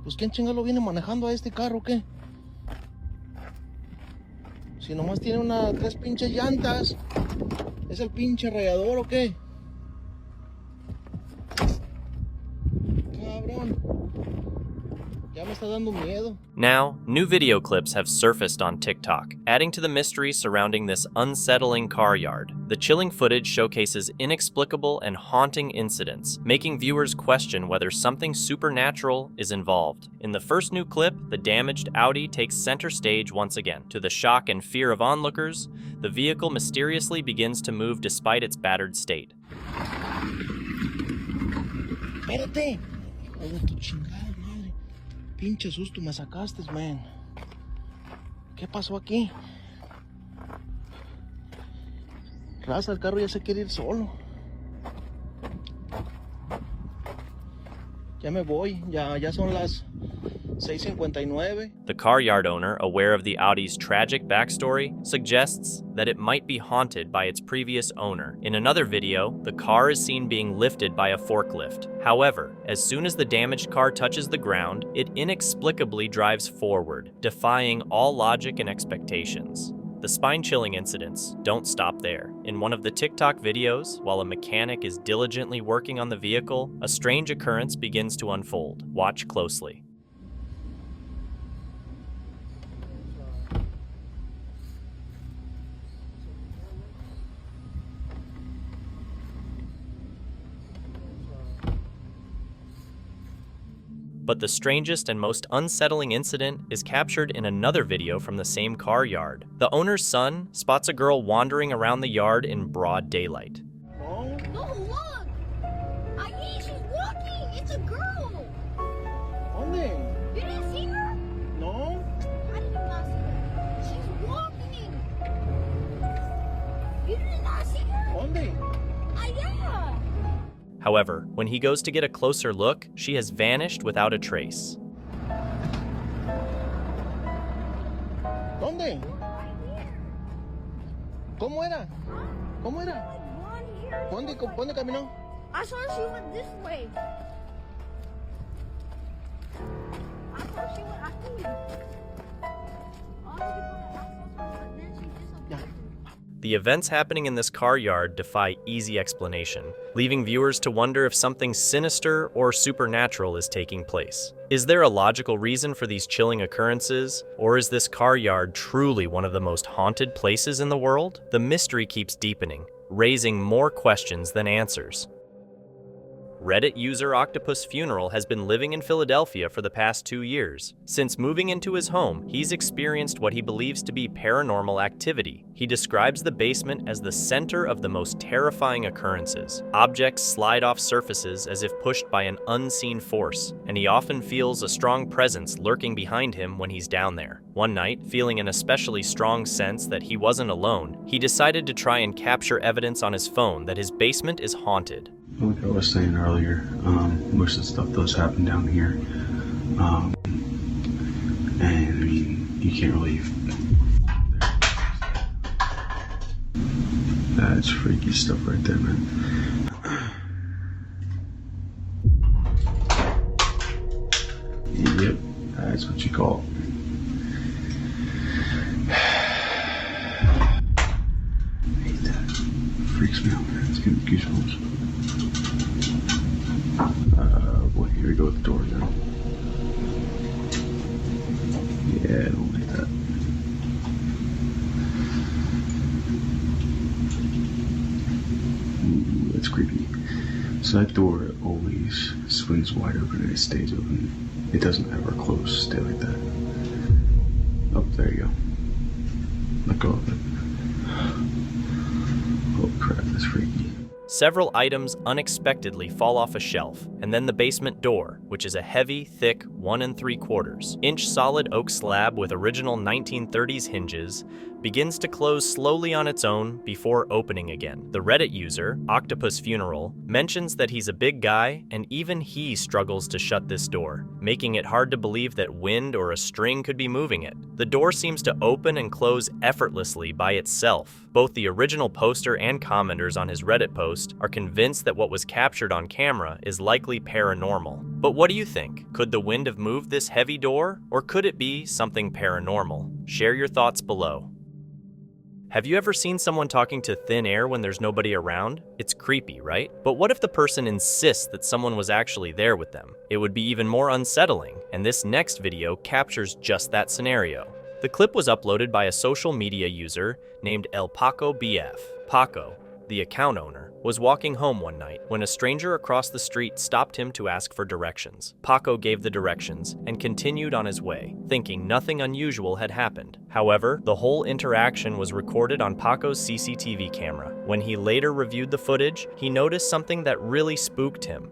Pues ¿quién chingado viene manejando a este carro o qué? Si nomás tiene 3 pinches llantas, ¿es el pinche rayador o qué? Ya me está dando miedo. Now, new video clips have surfaced on TikTok, adding to the mystery surrounding this unsettling car yard. The chilling footage showcases inexplicable and haunting incidents, making viewers question whether something supernatural is involved. In the first new clip, the damaged Audi takes center stage once again. To the shock and fear of onlookers, the vehicle mysteriously begins to move despite its battered state. Espérate. Hijo de tu chingada madre. Pinche susto me sacaste, man. ¿Qué pasó aquí? Raza, el carro ya se quiere ir solo. Ya me voy, ya son las 6:59. The car yard owner, aware of the Audi's tragic backstory, suggests that it might be haunted by its previous owner. In another video, the car is seen being lifted by a forklift. However, as soon as the damaged car touches the ground, it inexplicably drives forward, defying all logic and expectations. The spine-chilling incidents don't stop there. In one of the TikTok videos, while a mechanic is diligently working on the vehicle, a strange occurrence begins to unfold. Watch closely. But the strangest and most unsettling incident is captured in another video from the same car yard. The owner's son spots a girl wandering around the yard in broad daylight. No, look! She's walking! It's a girl! ¿Dónde? You didn't see her? No. How did you not see her? She's walking! You did not see her? ¿Dónde? Allá! However, when he goes to get a closer look, she has vanished without a trace. ¿Dónde? ¿Cómo era? ¿Cómo era? ¿Dónde caminó? I saw she went this way. I thought she went after me. The events happening in this car yard defy easy explanation, leaving viewers to wonder if something sinister or supernatural is taking place. Is there a logical reason for these chilling occurrences, or is this car yard truly one of the most haunted places in the world? The mystery keeps deepening, raising more questions than answers. Reddit user Octopus Funeral has been living in Philadelphia for the past 2 years. Since moving into his home, he's experienced what he believes to be paranormal activity. He describes the basement as the center of the most terrifying occurrences. Objects slide off surfaces as if pushed by an unseen force, and he often feels a strong presence lurking behind him when he's down there. One night, feeling an especially strong sense that he wasn't alone, he decided to try and capture evidence on his phone that his basement is haunted. Like I was saying earlier, most of the stuff does happen down here. And I mean, you can't really... That's freaky stuff right there, man. Yep, that's what you call it. I hate that. Freaks me out, man. It's giving me goosebumps. Boy, here we go with the door again. Yeah, I don't like that. Ooh, that's creepy. So that door always swings wide open and it stays open. It doesn't ever close, stay like that. Oh, there you go. Let go of it. Oh crap, that's freaky. Several items unexpectedly fall off a shelf, and then the basement door, which is a heavy, thick 1 3/4-inch solid oak slab with original 1930s hinges, begins to close slowly on its own before opening again. The Reddit user, Octopus Funeral, mentions that he's a big guy and even he struggles to shut this door, making it hard to believe that wind or a string could be moving it. The door seems to open and close effortlessly by itself. Both the original poster and commenters on his Reddit post are convinced that what was captured on camera is likely paranormal. But what do you think? Could the wind have moved this heavy door, or could it be something paranormal? Share your thoughts below. Have you ever seen someone talking to thin air when there's nobody around? It's creepy, right? But what if the person insists that someone was actually there with them? It would be even more unsettling, and this next video captures just that scenario. The clip was uploaded by a social media user named El Paco BF. Paco, the account owner, was walking home one night when a stranger across the street stopped him to ask for directions. Paco gave the directions and continued on his way, thinking nothing unusual had happened. However, the whole interaction was recorded on Paco's CCTV camera. When he later reviewed the footage, he noticed something that really spooked him.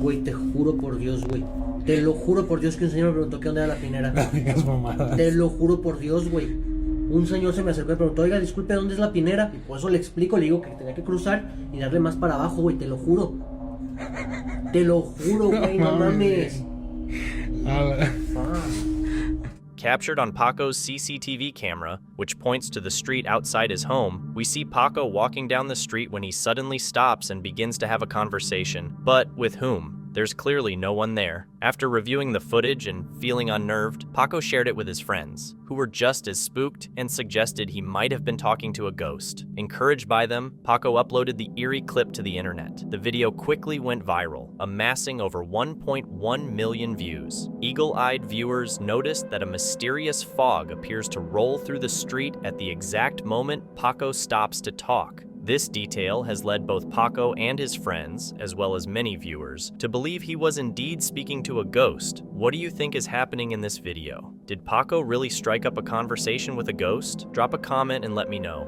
Güey, te juro por Dios, güey. Te lo juro por Dios que un señor me preguntó que dónde era la pinera. No digas mamadas. Te lo juro por Dios, güey. Un señor se me acercó y me preguntó, oiga, disculpe, ¿dónde es la pinera? Y por eso le explico, le digo que tenía que cruzar y darle más para abajo, güey, te lo juro. Te lo juro, güey, no mames. Captured on Paco's CCTV camera, which points to the street outside his home, we see Paco walking down the street when he suddenly stops and begins to have a conversation. But with whom? There's clearly no one there. After reviewing the footage and feeling unnerved, Paco shared it with his friends, who were just as spooked and suggested he might have been talking to a ghost. Encouraged by them, Paco uploaded the eerie clip to the internet. The video quickly went viral, amassing over 1.1 million views. Eagle-eyed viewers noticed that a mysterious fog appears to roll through the street at the exact moment Paco stops to talk. This detail has led both Paco and his friends, as well as many viewers, to believe he was indeed speaking to a ghost. What do you think is happening in this video? Did Paco really strike up a conversation with a ghost? Drop a comment and let me know.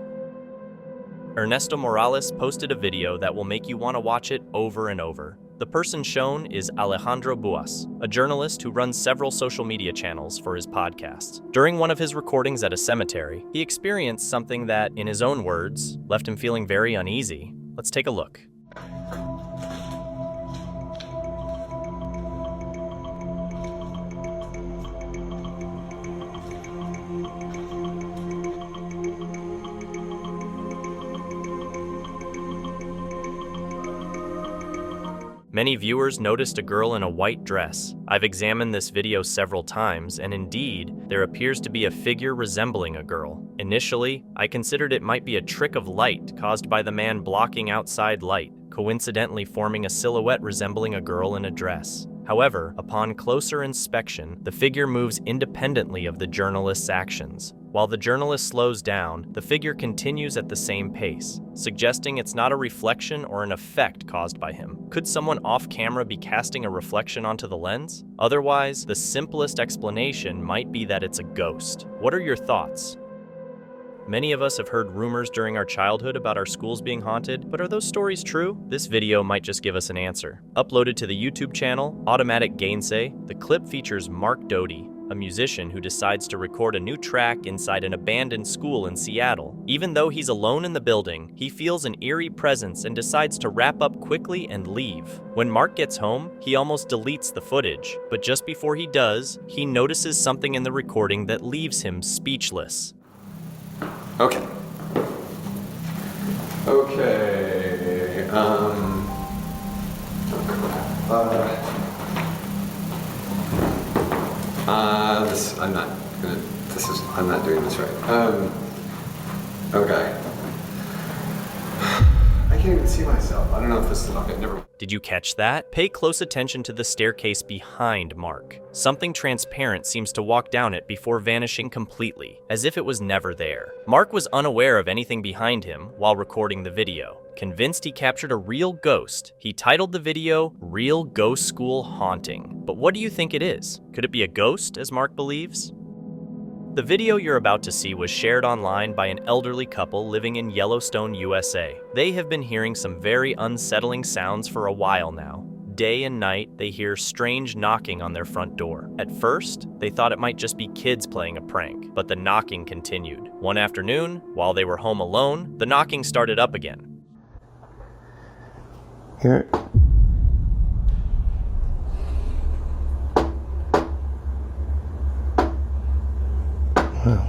Ernesto Morales posted a video that will make you want to watch it over and over. The person shown is Alejandro Buas, a journalist who runs several social media channels for his podcasts. During one of his recordings at a cemetery, he experienced something that, in his own words, left him feeling very uneasy. Let's take a look. Many viewers noticed a girl in a white dress. I've examined this video several times, and indeed, there appears to be a figure resembling a girl. Initially, I considered it might be a trick of light caused by the man blocking outside light, coincidentally forming a silhouette resembling a girl in a dress. However, upon closer inspection, the figure moves independently of the journalist's actions. While the journalist slows down, the figure continues at the same pace, suggesting it's not a reflection or an effect caused by him. Could someone off-camera be casting a reflection onto the lens? Otherwise, the simplest explanation might be that it's a ghost. What are your thoughts? Many of us have heard rumors during our childhood about our schools being haunted, but are those stories true? This video might just give us an answer. Uploaded to the YouTube channel, Automatic Gainsay, the clip features Mark Doty, a musician who decides to record a new track inside an abandoned school in Seattle. Even though he's alone in the building, he feels an eerie presence and decides to wrap up quickly and leave. When Mark gets home, he almost deletes the footage, but just before he does, he notices something in the recording that leaves him speechless. Okay. Okay, I'm not doing this right. Okay. I can't even see myself. I don't know if this is, okay, never mind. Did you catch that? Pay close attention to the staircase behind Mark. Something transparent seems to walk down it before vanishing completely, as if it was never there. Mark was unaware of anything behind him while recording the video. Convinced he captured a real ghost, he titled the video, "Real Ghost School Haunting." But what do you think it is? Could it be a ghost, as Mark believes? The video you're about to see was shared online by an elderly couple living in Yellowstone, USA. They have been hearing some very unsettling sounds for a while now. Day and night, they hear strange knocking on their front door. At first, they thought it might just be kids playing a prank, but the knocking continued. One afternoon, while they were home alone, the knocking started up again. Here. Wow.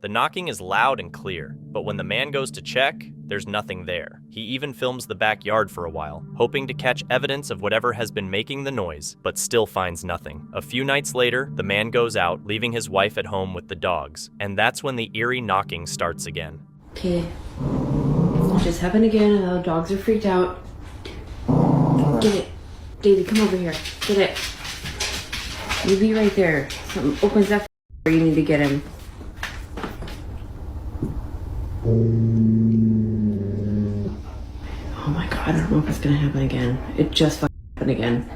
The knocking is loud and clear, but when the man goes to check, there's nothing there. He even films the backyard for a while, hoping to catch evidence of whatever has been making the noise, but still finds nothing. A few nights later, the man goes out, leaving his wife at home with the dogs, and that's when the eerie knocking starts again. Okay, it just happened again and the dogs are freaked out. Get it. David, come over here. Get it. You be right there. Something opens that door, you need to get him. Oh my god, I don't know if it's gonna happen again. It just happened again.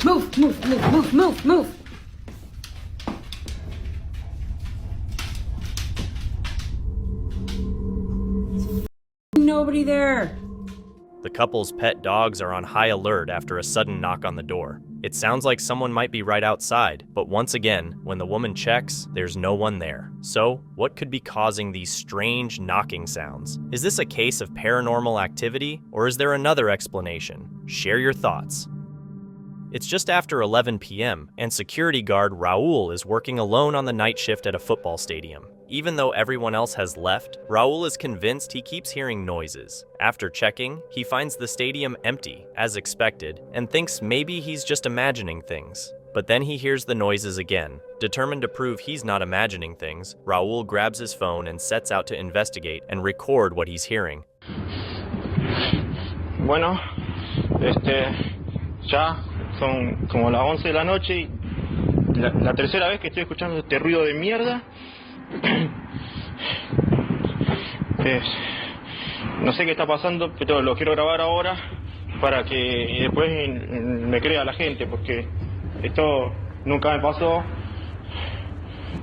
Move, move, move, move, move, move! Nobody there! The couple's pet dogs are on high alert after a sudden knock on the door. It sounds like someone might be right outside, but once again, when the woman checks, there's no one there. So, what could be causing these strange knocking sounds? Is this a case of paranormal activity, or is there another explanation? Share your thoughts. It's just after 11 p.m., and security guard Raul is working alone on the night shift at a football stadium. Even though everyone else has left, Raul is convinced he keeps hearing noises. After checking, he finds the stadium empty, as expected, and thinks maybe he's just imagining things. But then he hears the noises again. Determined to prove he's not imagining things, Raul grabs his phone and sets out to investigate and record what he's hearing. Bueno, ya son como las 11 de la noche y la tercera vez que estoy escuchando este ruido de mierda. No sé qué está pasando, pero lo quiero grabar ahora para que después me crea la gente, porque esto nunca me pasó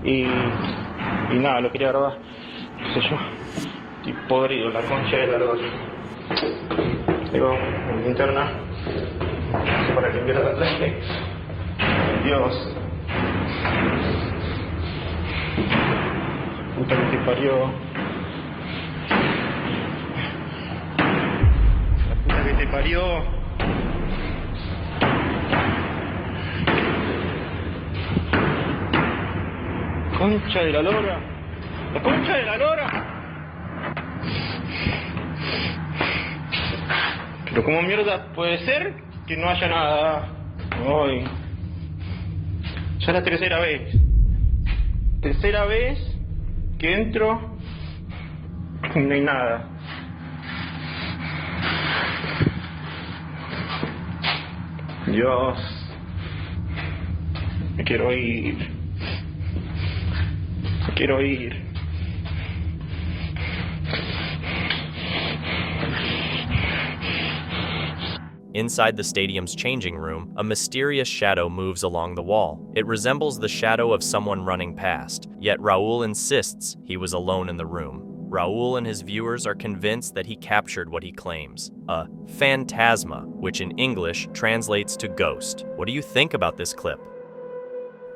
y nada, lo quería grabar, qué sé yo, estoy podrido, la concha de la lora. Tengo mi linterna para que viera la tele. Dios. Puta que te parió. La puta que te parió. Concha de la lora. La concha de la lora. Pero ¿cómo mierda puede ser que no haya nada hoy? Ya es la tercera vez. Tercera vez que entro y no hay nada. Dios, me quiero ir. Me quiero ir. Inside the stadium's changing room, a mysterious shadow moves along the wall. It resembles the shadow of someone running past, yet Raul insists he was alone in the room. Raul and his viewers are convinced that he captured what he claims, a phantasma, which in English translates to ghost. What do you think about this clip?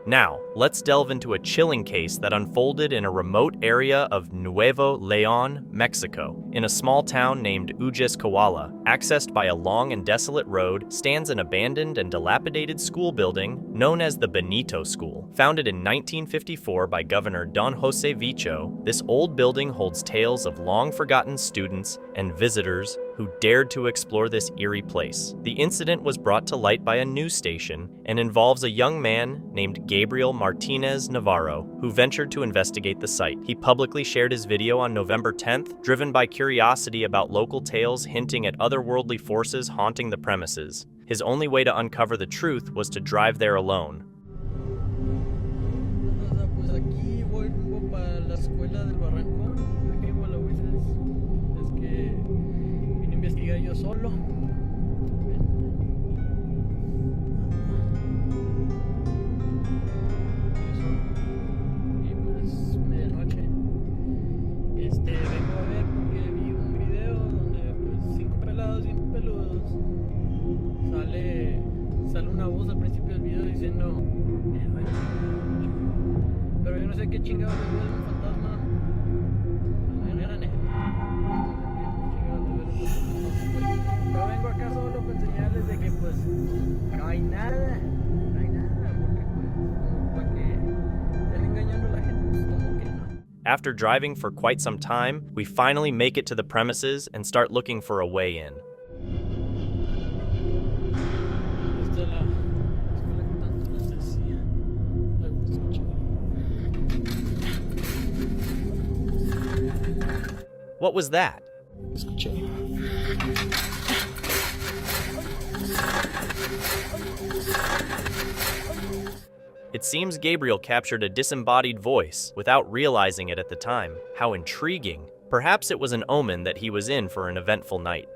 Now, let's delve into a chilling case that unfolded in a remote area of Nuevo León, Mexico. In a small town named Ujisquala, accessed by a long and desolate road, stands an abandoned and dilapidated school building known as the Benito School. Founded in 1954 by Governor Don Jose Vicho, this old building holds tales of long-forgotten students and visitors who dared to explore this eerie place. The incident was brought to light by a news station and involves a young man named Gabriel Martinez Navarro, who ventured to investigate the site. He publicly shared his video on November 10th, driven by curiosity about local tales hinting at otherworldly forces haunting the premises. His only way to uncover the truth was to drive there alone. Pues aquí voy rumbo para la escuela del Barranco. Aquí por la Wilson es que vine a investigar yo solo. Y pues medianoche. Vengo a ver porque vi un video donde pues 5 pelados bien peludos. Sale una voz al principio del video diciendo pero yo no sé qué chingado le veo un fantasma. No era negro. Pero vengo acá solo para enseñarles de que pues no hay nada. No hay nada, porque pues para que estén engañando a la gente, pues como que no. After driving for quite some time, we finally make it to the premises and start looking for a way in. What was that? It seems Gabriel captured a disembodied voice without realizing it at the time. How intriguing. Perhaps it was an omen that he was in for an eventful night.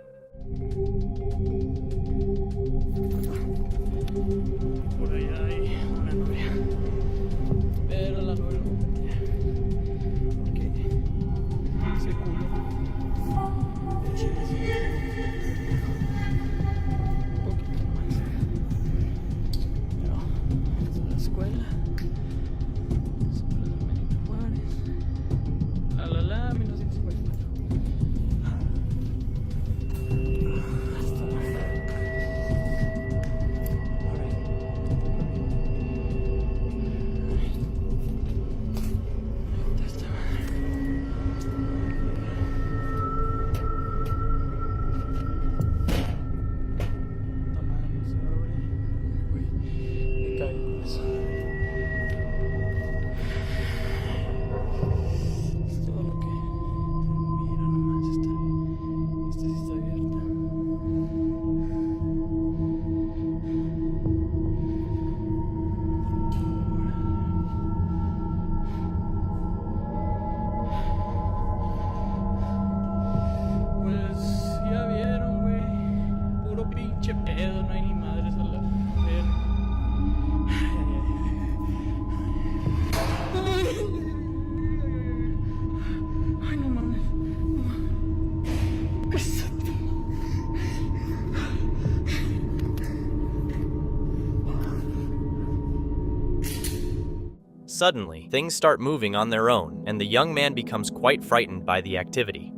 Suddenly, things start moving on their own, and the young man becomes quite frightened by the activity.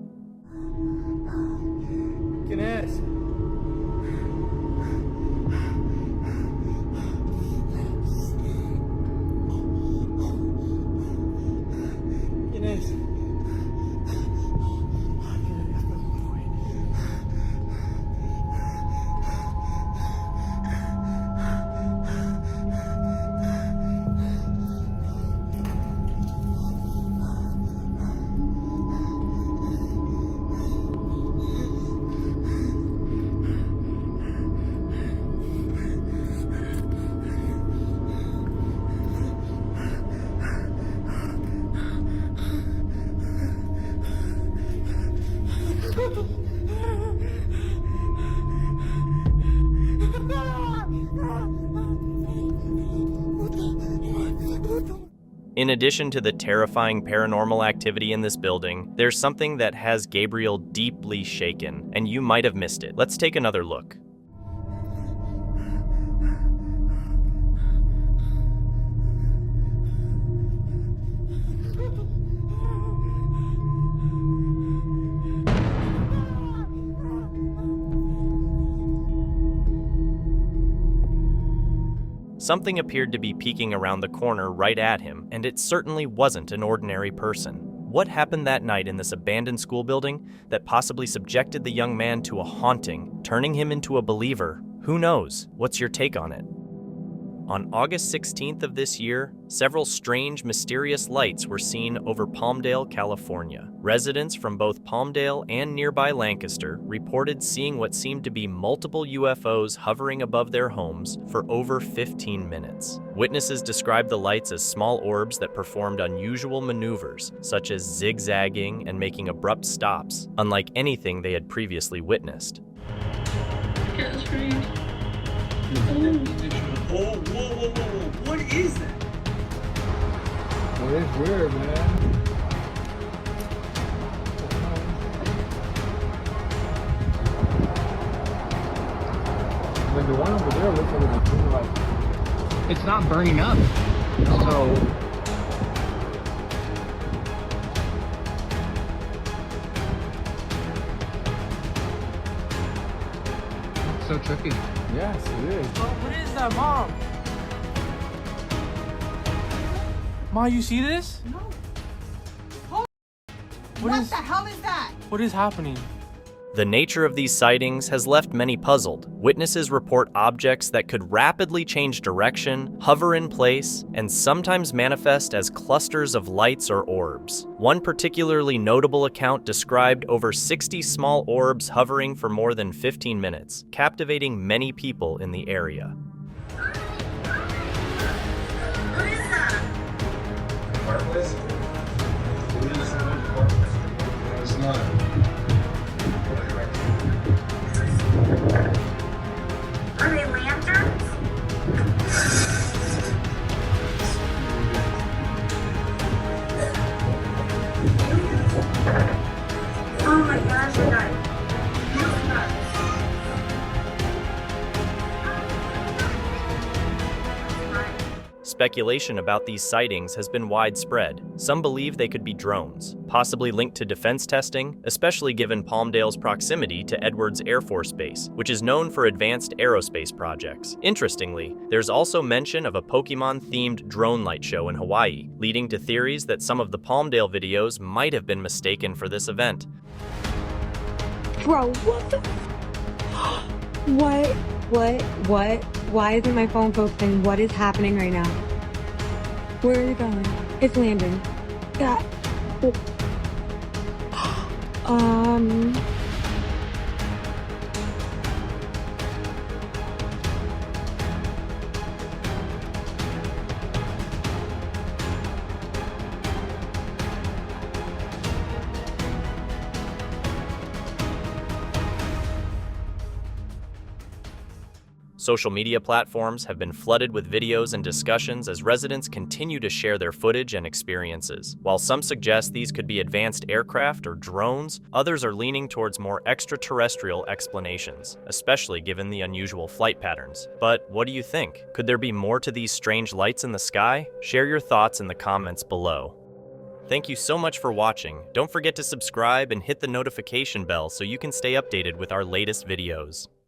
¿Quién es? ¿Quién es? In addition to the terrifying paranormal activity in this building, there's something that has Gabriel deeply shaken, and you might have missed it. Let's take another look. Something appeared to be peeking around the corner right at him, and it certainly wasn't an ordinary person. What happened that night in this abandoned school building that possibly subjected the young man to a haunting, turning him into a believer? Who knows? What's your take on it? On August 16th of this year, several strange, mysterious lights were seen over Palmdale, California. Residents from both Palmdale and nearby Lancaster reported seeing what seemed to be multiple UFOs hovering above their homes for over 15 minutes. Witnesses described the lights as small orbs that performed unusual maneuvers, such as zigzagging and making abrupt stops, unlike anything they had previously witnessed. Oh, whoa, whoa, whoa, whoa. What is that? Well, it's weird, man. I mean, the one over there looks like it's doing like... It's not burning up. So... It's so trippy. Yes, it is. What is that, Mom? Ma, you see this? No. What the hell is that? What is happening? The nature of these sightings has left many puzzled. Witnesses report objects that could rapidly change direction, hover in place, and sometimes manifest as clusters of lights or orbs. One particularly notable account described over 60 small orbs hovering for more than 15 minutes, captivating many people in the area. It's not. Are they lanterns? Oh my gosh, you're nuts. You're nuts. Speculation about these sightings has been widespread. Some believe they could be drones, possibly linked to defense testing, especially given Palmdale's proximity to Edwards Air Force Base, which is known for advanced aerospace projects. Interestingly, there's also mention of a Pokemon-themed drone light show in Hawaii, leading to theories that some of the Palmdale videos might have been mistaken for this event. Bro, what the? What? Why isn't my phone focusing? What is happening right now? Where are you going? It's landing. Yeah. Social media platforms have been flooded with videos and discussions as residents continue to share their footage and experiences. While some suggest these could be advanced aircraft or drones, others are leaning towards more extraterrestrial explanations, especially given the unusual flight patterns. But what do you think? Could there be more to these strange lights in the sky? Share your thoughts in the comments below. Thank you so much for watching. Don't forget to subscribe and hit the notification bell so you can stay updated with our latest videos.